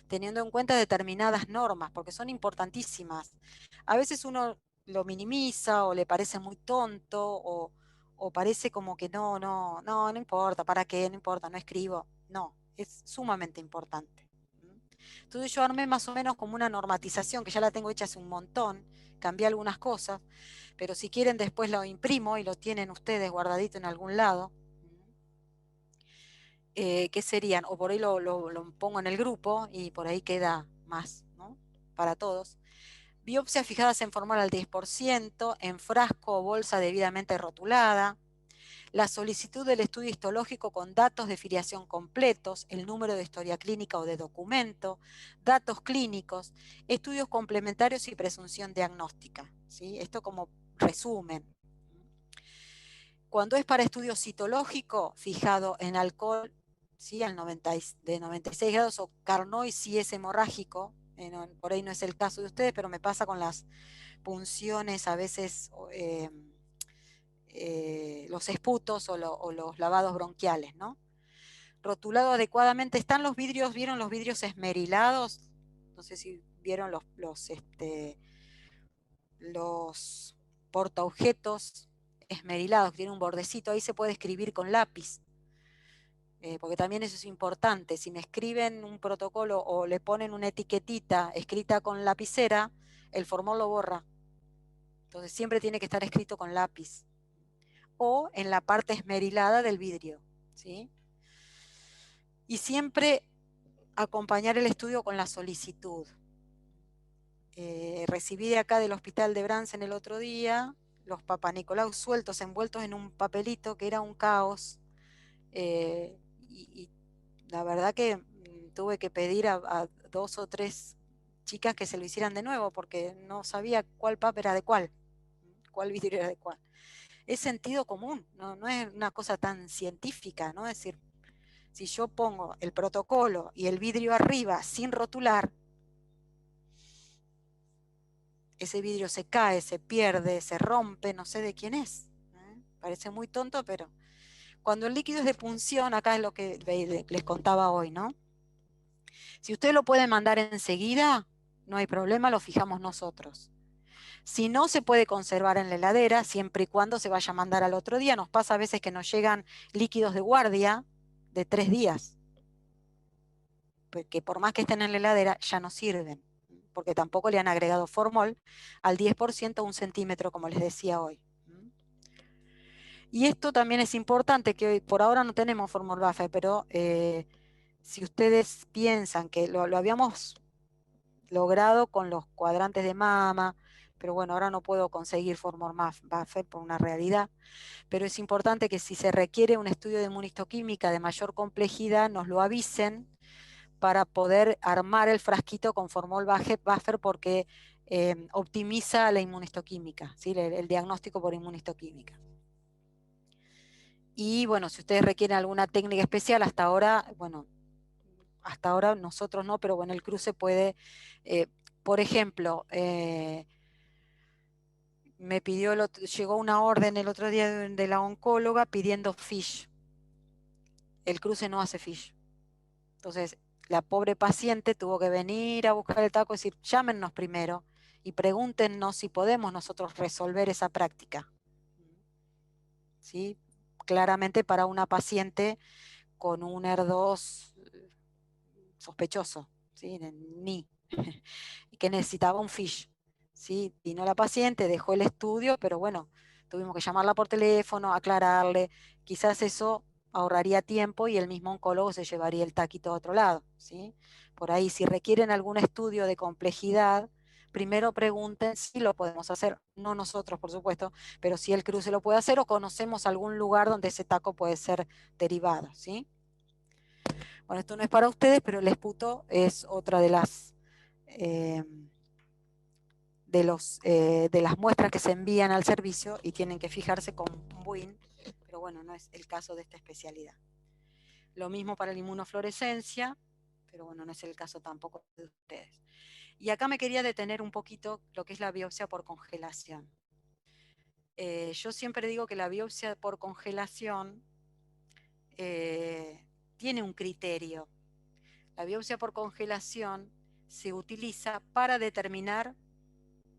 Teniendo en cuenta determinadas normas, porque son importantísimas. A veces uno lo minimiza o le parece muy tonto o parece como que no importa, ¿para qué? No importa, no escribo. No, es sumamente importante. Entonces yo armé más o menos como una normatización, que ya la tengo hecha hace un montón, cambié algunas cosas, pero si quieren después lo imprimo y lo tienen ustedes guardadito en algún lado. ¿qué serían? O por ahí lo pongo en el grupo y por ahí queda más, ¿no? Para todos. Biopsias fijadas en formal al 10%, en frasco o bolsa debidamente rotulada. La solicitud del estudio histológico con datos de filiación completos, el número de historia clínica o de documento, datos clínicos, estudios complementarios y presunción diagnóstica, ¿sí? Esto como resumen. Cuando es para estudio citológico, fijado en alcohol, ¿sí? de 96 grados, o Carnoy si es hemorrágico, por ahí no es el caso de ustedes, pero me pasa con las punciones a veces, los esputos o los lavados bronquiales, ¿no? Rotulado adecuadamente, están los vidrios, ¿vieron los vidrios esmerilados? No sé si vieron los portaobjetos esmerilados, que tienen un bordecito, ahí se puede escribir con lápiz, porque también eso es importante. Si me escriben un protocolo o le ponen una etiquetita escrita con lapicera, el formol lo borra. Entonces siempre tiene que estar escrito con lápiz o en la parte esmerilada del vidrio, ¿sí? Y siempre acompañar el estudio con la solicitud. Recibí de acá del hospital de Bransen el otro día los Papa Nicolau sueltos, envueltos en un papelito que era un caos, y la verdad que tuve que pedir a 2 o 3 chicas que se lo hicieran de nuevo porque no sabía cuál papa era de cuál vidrio era de cuál. Es sentido común, no es una cosa tan científica, ¿no? Es decir, si yo pongo el protocolo y el vidrio arriba sin rotular, ese vidrio se cae, se pierde, se rompe, no sé de quién es. Parece muy tonto, pero cuando el líquido es de punción, acá es lo que les contaba hoy, ¿no? Si ustedes lo pueden mandar enseguida, no hay problema, lo fijamos nosotros. Si no, se puede conservar en la heladera, siempre y cuando se vaya a mandar al otro día. Nos pasa a veces que nos llegan líquidos de guardia de 3 días, que por más que estén en la heladera, ya no sirven, porque tampoco le han agregado formol al 10% a 1 centímetro, como les decía hoy. Y esto también es importante, que hoy, por ahora no tenemos formol buffer, pero si ustedes piensan que lo habíamos logrado con los cuadrantes de mama, pero bueno, ahora no puedo conseguir formol buffer por una realidad, pero es importante que si se requiere un estudio de inmunistoquímica de mayor complejidad, nos lo avisen para poder armar el frasquito con formol buffer, porque optimiza la inmunistoquímica, ¿sí? el diagnóstico por inmunistoquímica. Y bueno, si ustedes requieren alguna técnica especial, hasta ahora nosotros no, pero bueno, el cruce puede, por ejemplo, llegó una orden el otro día de la oncóloga pidiendo FISH. El cruce no hace FISH. Entonces, la pobre paciente tuvo que venir a buscar el taco y decir, llámenos primero y pregúntenos si podemos nosotros resolver esa práctica. ¿Sí? Claramente para una paciente con un ER2 sospechoso, ¿sí? Ni, que necesitaba un FISH. ¿Sí? Vino la paciente, dejó el estudio, pero bueno, tuvimos que llamarla por teléfono, aclararle, quizás eso ahorraría tiempo y el mismo oncólogo se llevaría el taquito a otro lado, ¿sí? Por ahí, si requieren algún estudio de complejidad, primero pregunten si lo podemos hacer, no nosotros, por supuesto, pero si el cruce lo puede hacer o conocemos algún lugar donde ese taco puede ser derivado, ¿sí? Bueno, esto no es para ustedes, pero el esputo es otra de las de las muestras que se envían al servicio y tienen que fijarse con un BUIN, pero bueno, no es el caso de esta especialidad. Lo mismo para la inmunofluorescencia, pero bueno, no es el caso tampoco de ustedes. Y acá me quería detener un poquito lo que es la biopsia por congelación. Yo siempre digo que la biopsia por congelación tiene un criterio. La biopsia por congelación se utiliza para determinar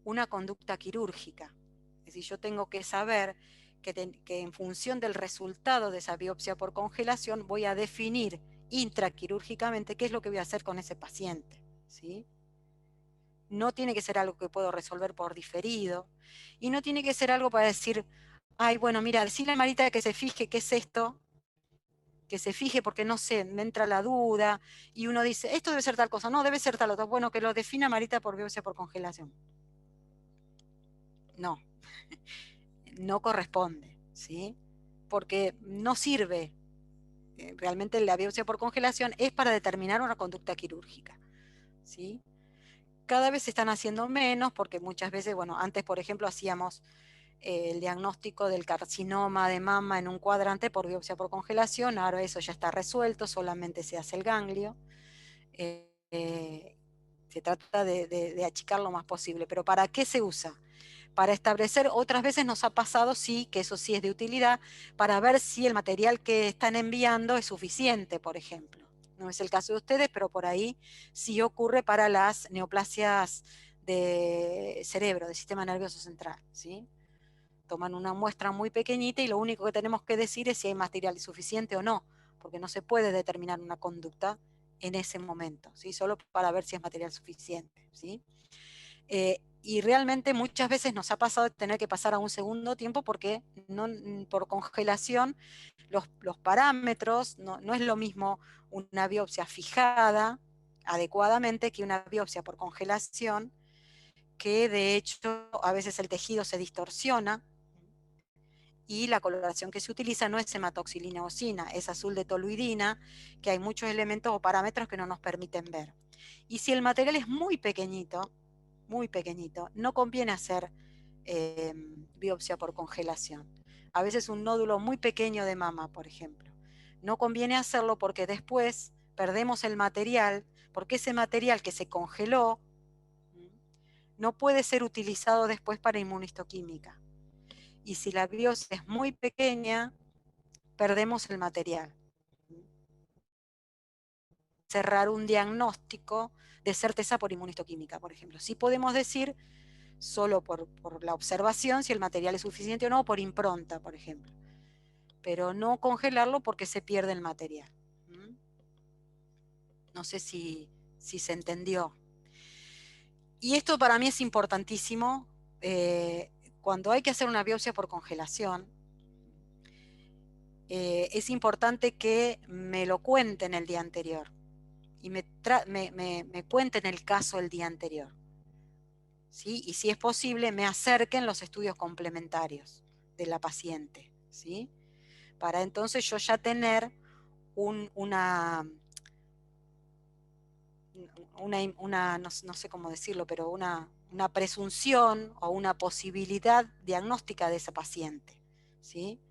una conducta quirúrgica. Es decir, yo tengo que saber que en función del resultado de esa biopsia por congelación voy a definir intraquirúrgicamente qué es lo que voy a hacer con ese paciente, ¿sí? No tiene que ser algo que puedo resolver por diferido y no tiene que ser algo para decir, ay, bueno, mira, decirle a Marita que se fije qué es esto que se fije porque no sé, me entra la duda y uno dice, esto debe ser tal cosa, no, debe ser tal otra. Bueno, que lo defina Marita por biopsia por congelación. No, no corresponde, ¿sí? Porque no sirve. Realmente la biopsia por congelación es para determinar una conducta quirúrgica, ¿sí? Cada vez se están haciendo menos porque muchas veces, bueno, antes por ejemplo hacíamos el diagnóstico del carcinoma de mama en un cuadrante por biopsia por congelación, ahora eso ya está resuelto, solamente se hace el ganglio. Se trata de achicar lo más posible, pero ¿para qué se usa? Para establecer, otras veces nos ha pasado, sí, que eso sí es de utilidad, para ver si el material que están enviando es suficiente, por ejemplo. No es el caso de ustedes, pero por ahí sí ocurre para las neoplasias de cerebro, del sistema nervioso central, ¿sí? Toman una muestra muy pequeñita y lo único que tenemos que decir es si hay material suficiente o no, porque no se puede determinar una conducta en ese momento, ¿sí? Solo para ver si es material suficiente, ¿sí? Y realmente muchas veces nos ha pasado de tener que pasar a un segundo tiempo porque no, por congelación los parámetros, no es lo mismo una biopsia fijada adecuadamente que una biopsia por congelación, que de hecho a veces el tejido se distorsiona y la coloración que se utiliza no es hematoxilina osina, es azul de toluidina, que hay muchos elementos o parámetros que no nos permiten ver. Y si el material es muy pequeñito, no conviene hacer biopsia por congelación. A veces un nódulo muy pequeño de mama, por ejemplo. No conviene hacerlo porque después perdemos el material, porque ese material que se congeló no puede ser utilizado después para inmunohistoquímica. Y si la biopsia es muy pequeña, perdemos el material. Cerrar un diagnóstico de certeza por inmunohistoquímica, por ejemplo. Sí podemos decir solo por la observación si el material es suficiente o no, por impronta, por ejemplo. Pero no congelarlo porque se pierde el material. No sé si se entendió. Y esto para mí es importantísimo. Cuando hay que hacer una biopsia por congelación, es importante que me lo cuenten el día anterior y me cuenten el caso el día anterior. ¿Sí? Y si es posible, me acerquen los estudios complementarios de la paciente, ¿sí? Para entonces yo ya tener no sé cómo decirlo, pero una presunción o una posibilidad diagnóstica de esa paciente, ¿sí?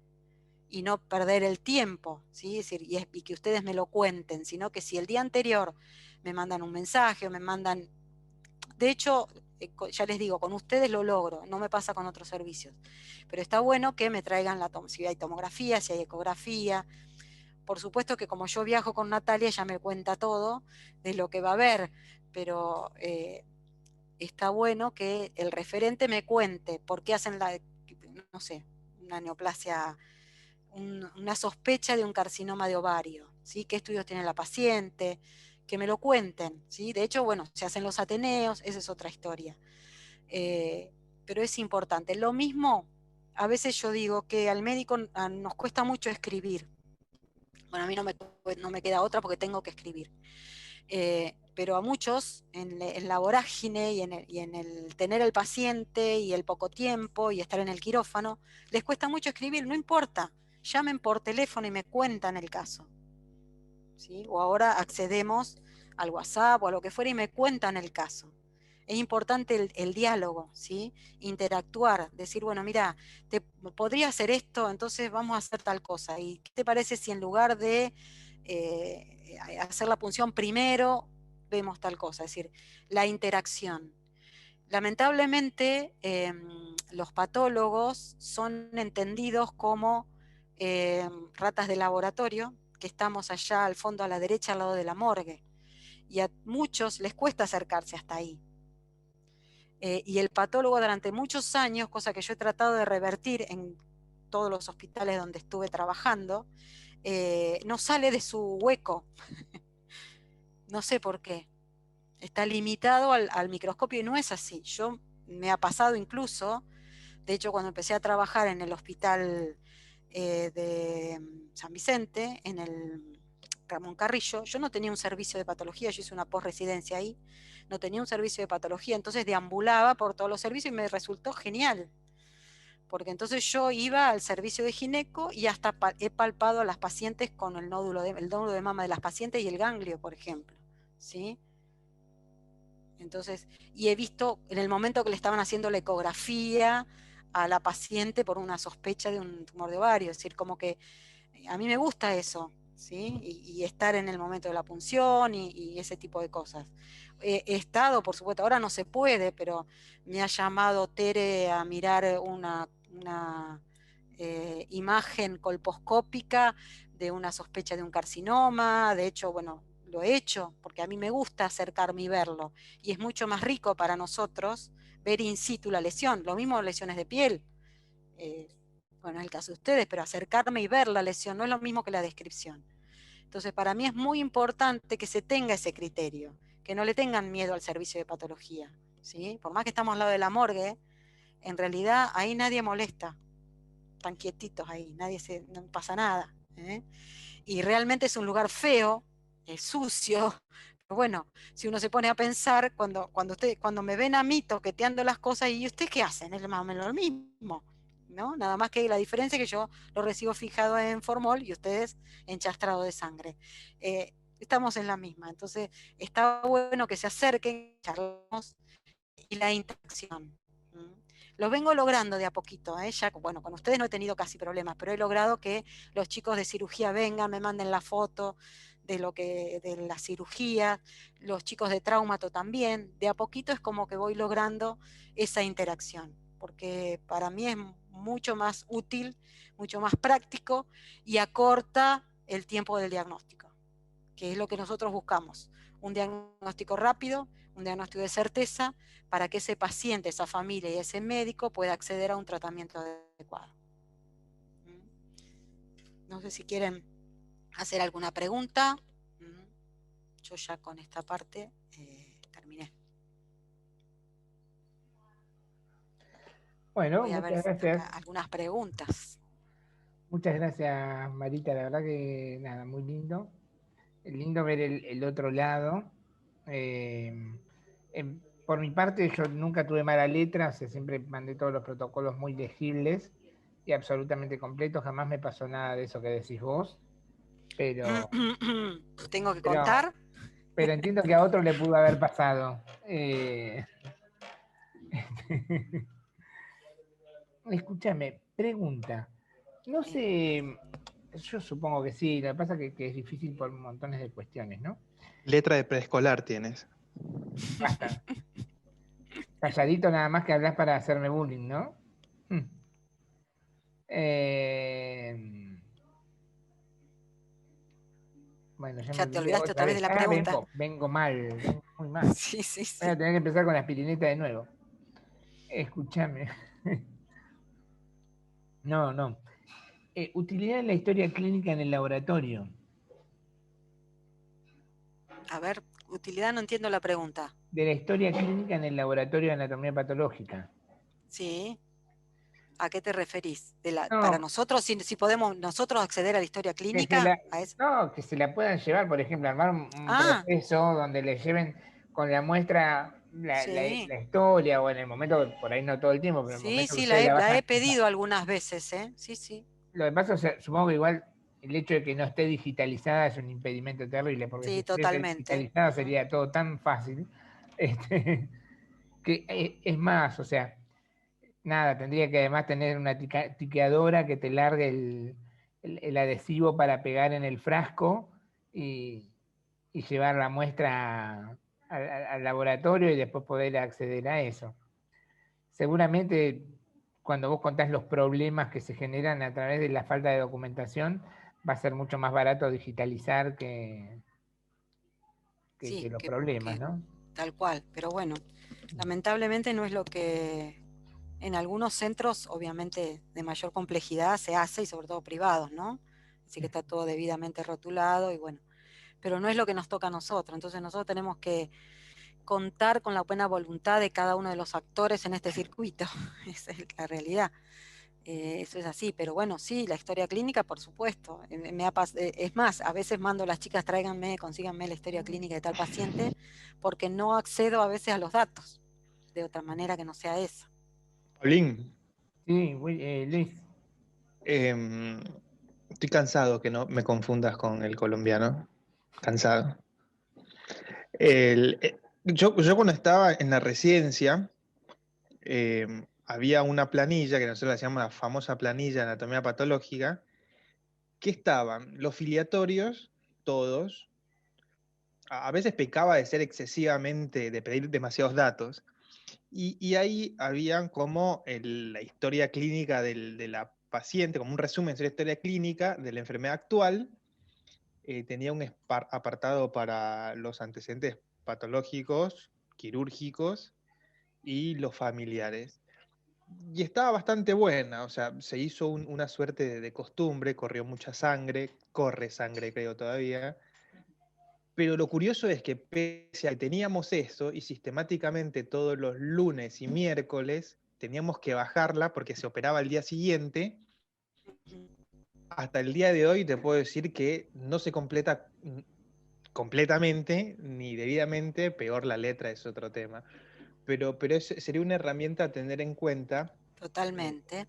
Y no perder el tiempo, ¿sí? Es decir, y que ustedes me lo cuenten, sino que si el día anterior me mandan un mensaje o me mandan... De hecho, ya les digo, con ustedes lo logro, no me pasa con otros servicios, pero está bueno que me traigan si hay tomografía, si hay ecografía. Por supuesto que como yo viajo con Natalia, ella me cuenta todo de lo que va a ver, pero está bueno que el referente me cuente por qué hacen no sé, una neoplasia, una sospecha de un carcinoma de ovario, ¿sí? ¿Qué estudios tiene la paciente? Que me lo cuenten, ¿sí? De hecho, bueno, se hacen los ateneos, esa es otra historia. Pero es importante. Lo mismo, a veces yo digo que al médico nos cuesta mucho escribir. Bueno, a mí no me queda otra porque tengo que escribir. Pero a muchos, en la vorágine y en el tener el paciente y el poco tiempo y estar en el quirófano, les cuesta mucho escribir, no importa, llamen por teléfono y me cuentan el caso, ¿sí? O ahora accedemos al WhatsApp o a lo que fuera y me cuentan el caso. Es importante el diálogo, ¿sí? Interactuar, decir, bueno, mira, podría hacer esto, entonces vamos a hacer tal cosa. ¿Y qué te parece si en lugar de hacer la punción primero, vemos tal cosa? Es decir, la interacción. Lamentablemente, los patólogos son entendidos como ratas de laboratorio, que estamos allá al fondo a la derecha al lado de la morgue. Y a muchos les cuesta acercarse hasta ahí. Y el patólogo durante muchos años, cosa que yo he tratado de revertir en todos los hospitales donde estuve trabajando, no sale de su hueco. No sé por qué. Está limitado al microscopio y no es así. Me ha pasado incluso, de hecho cuando empecé a trabajar en el hospital de San Vicente, en el Ramón Carrillo, yo no tenía un servicio de patología, yo hice una posresidencia ahí, no tenía un servicio de patología, entonces deambulaba por todos los servicios y me resultó genial, porque entonces yo iba al servicio de gineco y hasta he palpado a las pacientes con el nódulo de mama de las pacientes y el ganglio, por ejemplo, ¿sí? Entonces, y he visto en el momento que le estaban haciendo la ecografía a la paciente por una sospecha de un tumor de ovario, es decir, como que a mí me gusta eso, ¿sí? Y estar en el momento de la punción y ese tipo de cosas. He estado, por supuesto, ahora no se puede, pero me ha llamado Tere a mirar una imagen colposcópica de una sospecha de un carcinoma. De hecho, bueno, lo he hecho porque a mí me gusta acercarme y verlo, y es mucho más rico para nosotros ver in situ la lesión. Lo mismo lesiones de piel, bueno, es el caso de ustedes, pero acercarme y ver la lesión no es lo mismo que la descripción. Entonces, para mí es muy importante que se tenga ese criterio, que no le tengan miedo al servicio de patología, ¿sí? Por más que estamos al lado de la morgue, en realidad ahí nadie molesta, están quietitos ahí, no pasa nada, ¿eh? Y realmente es un lugar feo, es sucio, pero bueno, si uno se pone a pensar, cuando me ven a mí toqueteando las cosas, ¿y ustedes qué hacen? Es más o menos lo mismo, ¿no? Nada más que la diferencia es que yo lo recibo fijado en formol y ustedes enchastrado de sangre. Estamos en la misma, entonces está bueno que se acerquen, charlemos, y la interacción. Lo vengo logrando de a poquito, ¿eh? Ya, bueno, con ustedes no he tenido casi problemas, pero he logrado que los chicos de cirugía vengan, me manden la foto de la cirugía, los chicos de traumato también. De a poquito es como que voy logrando esa interacción, porque para mí es mucho más útil, mucho más práctico y acorta el tiempo del diagnóstico, que es lo que nosotros buscamos. Un diagnóstico rápido, un diagnóstico de certeza, para que ese paciente, esa familia y ese médico pueda acceder a un tratamiento adecuado. No sé si quieren hacer alguna pregunta. Yo ya con esta parte terminé. Bueno, voy a ver muchas gracias. acá algunas preguntas. Muchas gracias, Marita. La verdad que nada, muy lindo. Es lindo ver el otro lado. Por mi parte, yo nunca tuve mala letra, o sea, siempre mandé todos los protocolos muy legibles y absolutamente completos. Jamás me pasó nada de eso que decís vos. Pero, ¿Tengo que pero, contar? pero entiendo que a otro le pudo haber pasado. Escúchame, pregunta. No sé, yo supongo que sí, lo que pasa es que es difícil por montones de cuestiones, ¿no? Letra de preescolar tienes. Basta. Calladito nada más que hablas para hacerme bullying, ¿no? Bueno, ya me Ya te olvidé olvidaste otra otra vez vez. de la pregunta. Vengo mal, vengo muy mal. Sí, sí, Voy a sí. tener que empezar con la aspirineta de nuevo. Escúchame. No. Utilidad de la historia clínica en el laboratorio. A ver, utilidad, no entiendo la pregunta. De la historia clínica en el laboratorio de anatomía patológica. Sí. ¿A qué te referís? Para No, nosotros, si podemos nosotros acceder a la historia que se clínica, la, a eso. no, que se la puedan llevar, por ejemplo, armar un Ah, proceso donde le lleven con la muestra sí. la historia, o en el momento, por ahí no todo el tiempo, pero en el Sí, momento que sí, ustedes la la vayan he a usar. pedido algunas veces, ¿eh? Sí, sí. Lo que pasa, o sea, supongo que igual el hecho de que no esté digitalizada es un impedimento terrible, porque si Sí, estuviese totalmente. digitalizada sería todo tan fácil, que es más, o sea, nada, tendría que además tener una tiqueadora que te largue el adhesivo para pegar en el frasco y llevar la muestra al laboratorio y después poder acceder a eso. Seguramente cuando vos contás los problemas que se generan a través de la falta de documentación, va a ser mucho más barato digitalizar que Sí, los problemas, ¿no? tal cual. Pero bueno, lamentablemente no es lo que en algunos centros, obviamente de mayor complejidad, se hace, y sobre todo privados, ¿no? Así que está todo debidamente rotulado y bueno. Pero no es lo que nos toca a nosotros. Entonces nosotros tenemos que contar con la buena voluntad de cada uno de los actores en este circuito. Esa es la realidad. Eso es así, pero bueno, sí, la historia clínica, por supuesto. Es más, a veces mando a las chicas, consíganme la historia clínica de tal paciente, porque no accedo a veces a los datos de otra manera que no sea esa. Paulín, Sí, Luis. em, estoy cansado que no me confundas con el colombiano. Cansado. Yo cuando estaba en la residencia, había una planilla que nosotros la llamamos la famosa planilla de anatomía patológica, que estaban los filiatorios, todos. A veces pecaba de ser excesivamente, de pedir demasiados datos. Y ahí habían como la historia clínica de la paciente, como un resumen de la historia clínica de la enfermedad actual. Tenía un apartado para los antecedentes patológicos, quirúrgicos y los familiares. Y estaba bastante buena, o sea, se hizo una suerte de costumbre, corrió mucha sangre, corre sangre creo todavía. Pero lo curioso es que pese a que teníamos eso y sistemáticamente todos los lunes y miércoles teníamos que bajarla porque se operaba el día siguiente, hasta el día de hoy te puedo decir que no se completa completamente ni debidamente, peor la letra es otro tema. Pero sería una herramienta a tener en cuenta. Totalmente.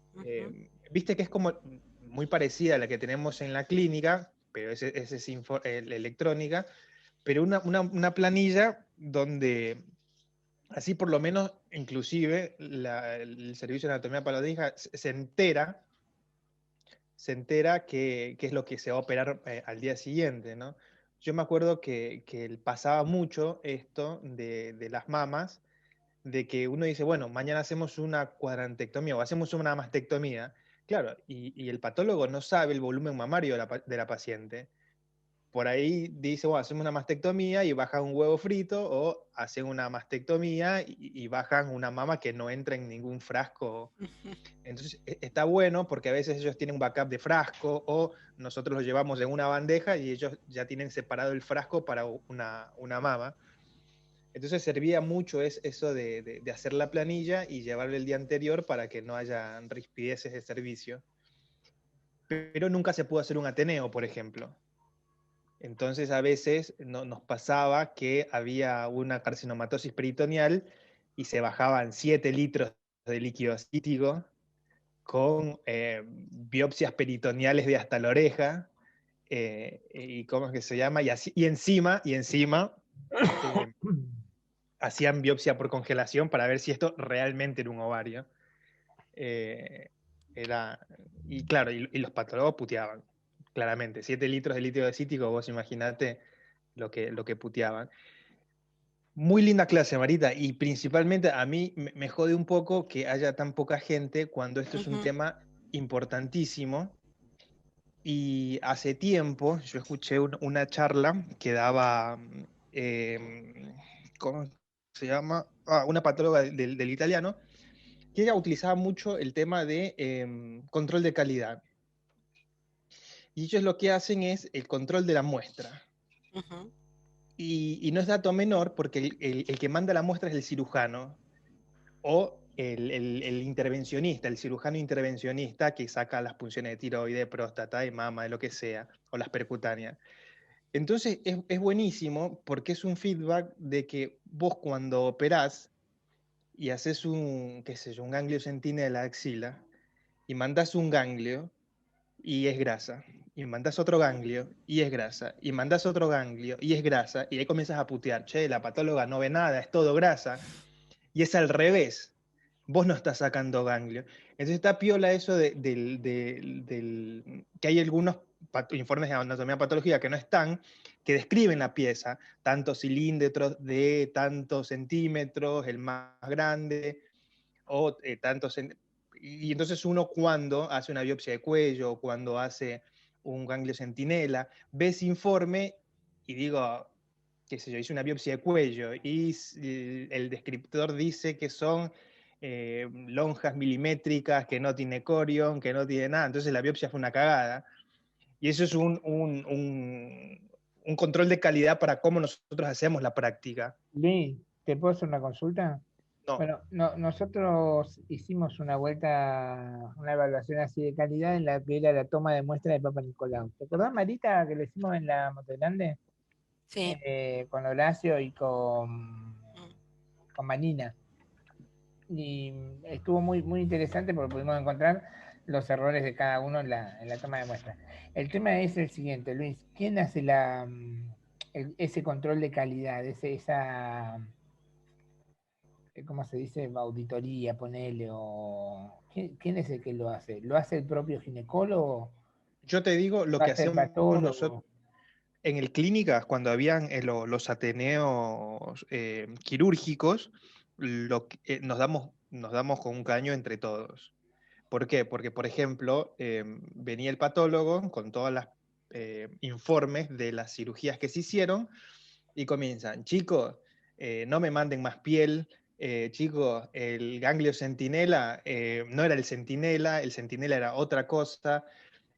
Viste que es como muy parecida a la que tenemos en la clínica, pero ese es electrónica, pero una planilla donde así por lo menos inclusive el servicio de anatomía patológica se entera qué es lo que se va a operar al día siguiente, ¿no? Yo me acuerdo que pasaba mucho esto de las mamas, de que uno dice, bueno, mañana hacemos una cuadrantectomía o hacemos una mastectomía, claro, y el patólogo no sabe el volumen mamario de la paciente. Por ahí dice, bueno, hacemos una mastectomía y bajan un huevo frito, o hacen una mastectomía y bajan una mama que no entra en ningún frasco. Entonces está bueno porque a veces ellos tienen un backup de frasco o nosotros lo llevamos en una bandeja y ellos ya tienen separado el frasco para una mama. Entonces servía mucho eso de hacer la planilla y llevarlo el día anterior para que no haya rispideces de servicio. Pero nunca se pudo hacer un Ateneo, por ejemplo. Entonces a veces nos pasaba que había una carcinomatosis peritoneal y se bajaban 7 litros de líquido acítico con biopsias peritoneales de hasta la oreja, y ¿cómo es que se llama? Y encima hacían biopsia por congelación para ver si esto realmente era un ovario. Eh, era, y claro, y los patólogos puteaban, claramente. 7 litros de líquido acítico, vos imaginate lo que puteaban. Muy linda clase, Marita, y principalmente a mí me jode un poco que haya tan poca gente cuando esto es un tema importantísimo. Y hace tiempo yo escuché una charla que daba, ¿cómo se llama? Una patóloga del italiano, que ella utilizaba mucho el tema de control de calidad. Y ellos lo que hacen es el control de la muestra. Y no es dato menor porque el que manda la muestra es el cirujano o el intervencionista, el cirujano intervencionista que saca las punciones de tiroides, próstata, de mama, de lo que sea, o las percutáneas. Entonces es buenísimo porque es un feedback de que vos cuando operás y haces qué sé yo, un ganglio centinela axila y mandás un ganglio y es grasa, y mandás otro ganglio y es grasa, y mandás otro ganglio y es grasa, y ahí comienzas a putear, che, la patóloga no ve nada, es todo grasa, y es al revés, vos no estás sacando ganglio. Entonces está piola eso que hay algunos informes de anatomía patológica que no están, que describen la pieza, tantos cilíndros de tantos centímetros, el más grande, o y entonces uno cuando hace una biopsia de cuello, o cuando hace un ganglio centinela, ve ese informe y digo, qué sé yo, hice una biopsia de cuello y el descriptor dice que son lonjas milimétricas, que no tiene corion, que no tiene nada, entonces la biopsia fue una cagada. Y eso es un control de calidad para cómo nosotros hacemos la práctica. Luis, ¿te puedo hacer una consulta? Bueno, nosotros hicimos una evaluación así de calidad en la que era la toma de muestra de Papa Nicolau. ¿Te acordás, Marita, que lo hicimos en la Monte Grande? Sí. Con Horacio y Mm. con Manina. Y estuvo muy, muy interesante porque pudimos encontrar los errores de cada uno en la toma de muestra. El tema es el siguiente, Luis. ¿Quién hace ese control de calidad, esa ¿cómo se dice? Auditoría, ponele, o ¿quién es el que lo hace? ¿Lo hace el propio ginecólogo? Yo te digo lo ¿Lo que hace el hacemos nosotros patólogo? en el clínicas, cuando habían los ateneos quirúrgicos, nos damos con un caño entre todos. ¿Por qué? Porque, por ejemplo, venía el patólogo con todos los informes de las cirugías que se hicieron y comienzan, chicos, no me manden más piel, chicos, el ganglio centinela no era el centinela era otra cosa.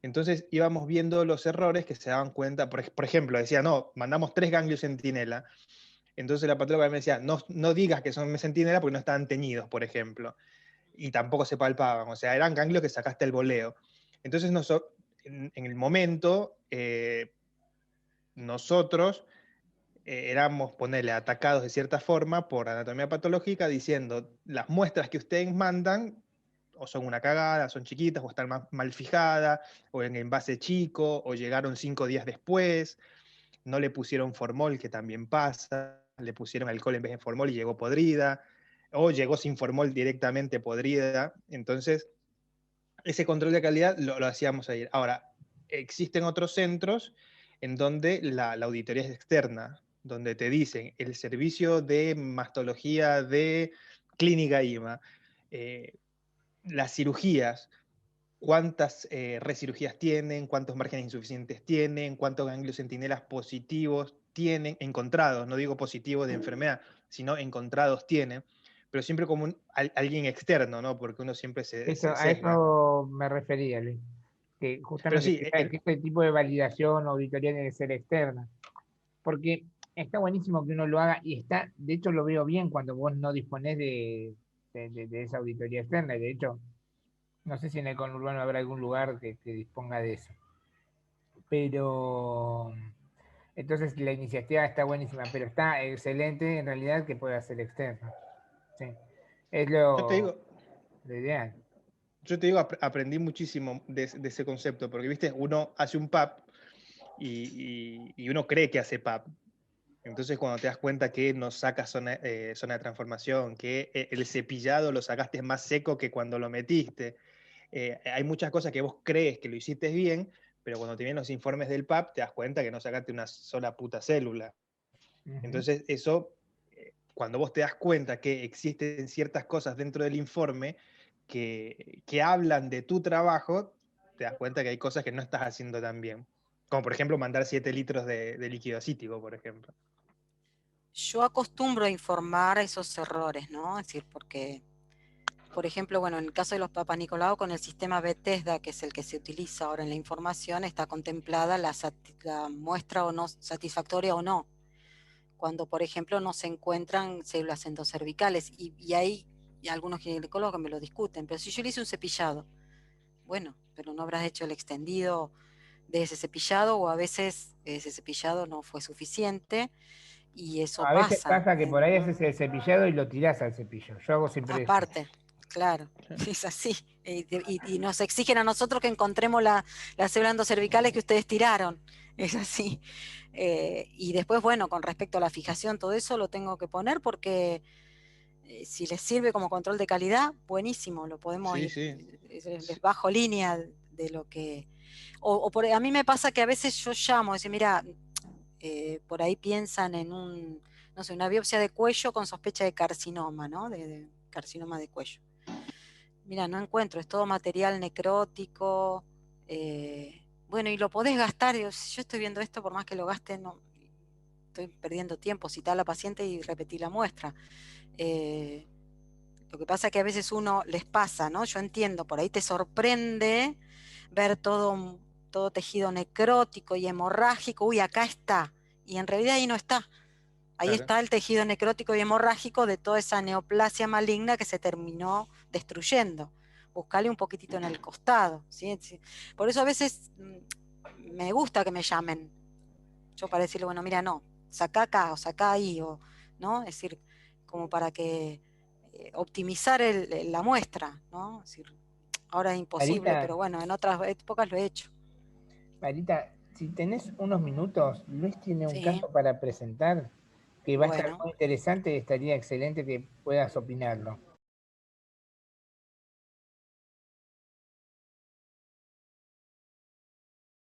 Entonces íbamos viendo los errores que se daban cuenta, por ejemplo, decía, no, mandamos 3 ganglios centinela. Entonces la patóloga me decía, no digas que son centinela porque no estaban teñidos, por ejemplo, y tampoco se palpaban, o sea, eran ganglios que sacaste el voleo. Entonces en el momento, nosotros éramos, ponerle, atacados de cierta forma por anatomía patológica diciendo, las muestras que ustedes mandan o son una cagada, son chiquitas, o están mal fijadas, o en envase chico, o llegaron 5 días después, no le pusieron formol, que también pasa, le pusieron alcohol en vez de formol y llegó podrida, o llegó sin formol directamente podrida. Entonces, ese control de calidad lo hacíamos ahí. Ahora, existen otros centros en donde la auditoría es externa, donde te dicen el servicio de mastología de Clínica IMA, las cirugías, cuántas recirugías tienen, cuántos márgenes insuficientes tienen, cuántos ganglios centinelas positivos tienen, encontrados, no digo positivos de enfermedad, sino encontrados tienen, pero siempre como alguien externo, ¿no? Porque uno siempre se A sesga. eso me refería, Luis. Que Pero justamente sí, que este tipo de validación o auditoría debe ser externa. Porque está buenísimo que uno lo haga y de hecho lo veo bien cuando vos no disponés de esa auditoría externa. De hecho, no sé si en el conurbano habrá algún lugar que disponga de eso. Pero entonces la iniciativa está buenísima, pero está excelente en realidad que pueda ser externa. Sí. Es yo te digo, lo ideal. aprendí muchísimo de ese concepto, porque, viste, uno hace un PAP y uno cree que hace PAP. Entonces, cuando te das cuenta que no sacas zona de transformación, que el cepillado lo sacaste más seco que cuando lo metiste, hay muchas cosas que vos crees que lo hiciste bien, pero cuando te vienen los informes del PAP, te das cuenta que no sacaste una sola puta célula. Entonces, eso, cuando vos te das cuenta que existen ciertas cosas dentro del informe que hablan de tu trabajo, te das cuenta que hay cosas que no estás haciendo tan bien. Como, por ejemplo, mandar 7 litros de líquido acítico, por ejemplo. Yo acostumbro a informar esos errores, ¿no? Es decir, porque, por ejemplo, bueno, en el caso de los Papa Nicolau, con el sistema Bethesda, que es el que se utiliza ahora en la información, está contemplada la muestra o no satisfactoria o no. Cuando, por ejemplo, no se encuentran células endocervicales, y hay algunos ginecólogos que me lo discuten, pero si yo le hice un cepillado, bueno, pero no habrás hecho el extendido de ese cepillado, o a veces ese cepillado no fue suficiente, y eso A veces pasa. pasa que por ahí haces el cepillado y lo tirás al cepillo. Yo hago siempre eso. Aparte, claro, es así. Y nos exigen a nosotros que encontremos las células endocervicales que ustedes tiraron. Es así. Y después, bueno, con respecto a la fijación, todo eso lo tengo que poner porque si les sirve como control de calidad, buenísimo, lo podemos Sí, ir, sí. les bajo línea de lo que... a mí me pasa que a veces yo llamo, decir, mira, por ahí piensan en no sé, una biopsia de cuello con sospecha de carcinoma, ¿no? De carcinoma de cuello. Mira, no encuentro, es todo material necrótico. Bueno, y lo podés gastar. Digo, si yo estoy viendo esto, por más que lo gaste, no, estoy perdiendo tiempo. Citá a la paciente y repetí la muestra. Lo que pasa es que a veces uno les pasa, ¿no? Yo entiendo, por ahí te sorprende ver todo tejido necrótico y hemorrágico. Uy, acá está. Y en realidad ahí no está. Ahí Claro. está el tejido necrótico y hemorrágico de toda esa neoplasia maligna que se terminó destruyendo. Buscale un poquitito en el costado, ¿sí? Por eso a veces me gusta que me llamen, yo para decirle, bueno, mira, no, sacá acá o sacá ahí, ¿no? Es decir, como para que optimizar la muestra, ¿no? Es decir, ahora es imposible, Marita, pero bueno, en otras épocas lo he hecho. Marita, si tenés unos minutos, Luis tiene un Sí, caso para presentar que va a estar bueno, muy interesante y estaría excelente que puedas opinarlo.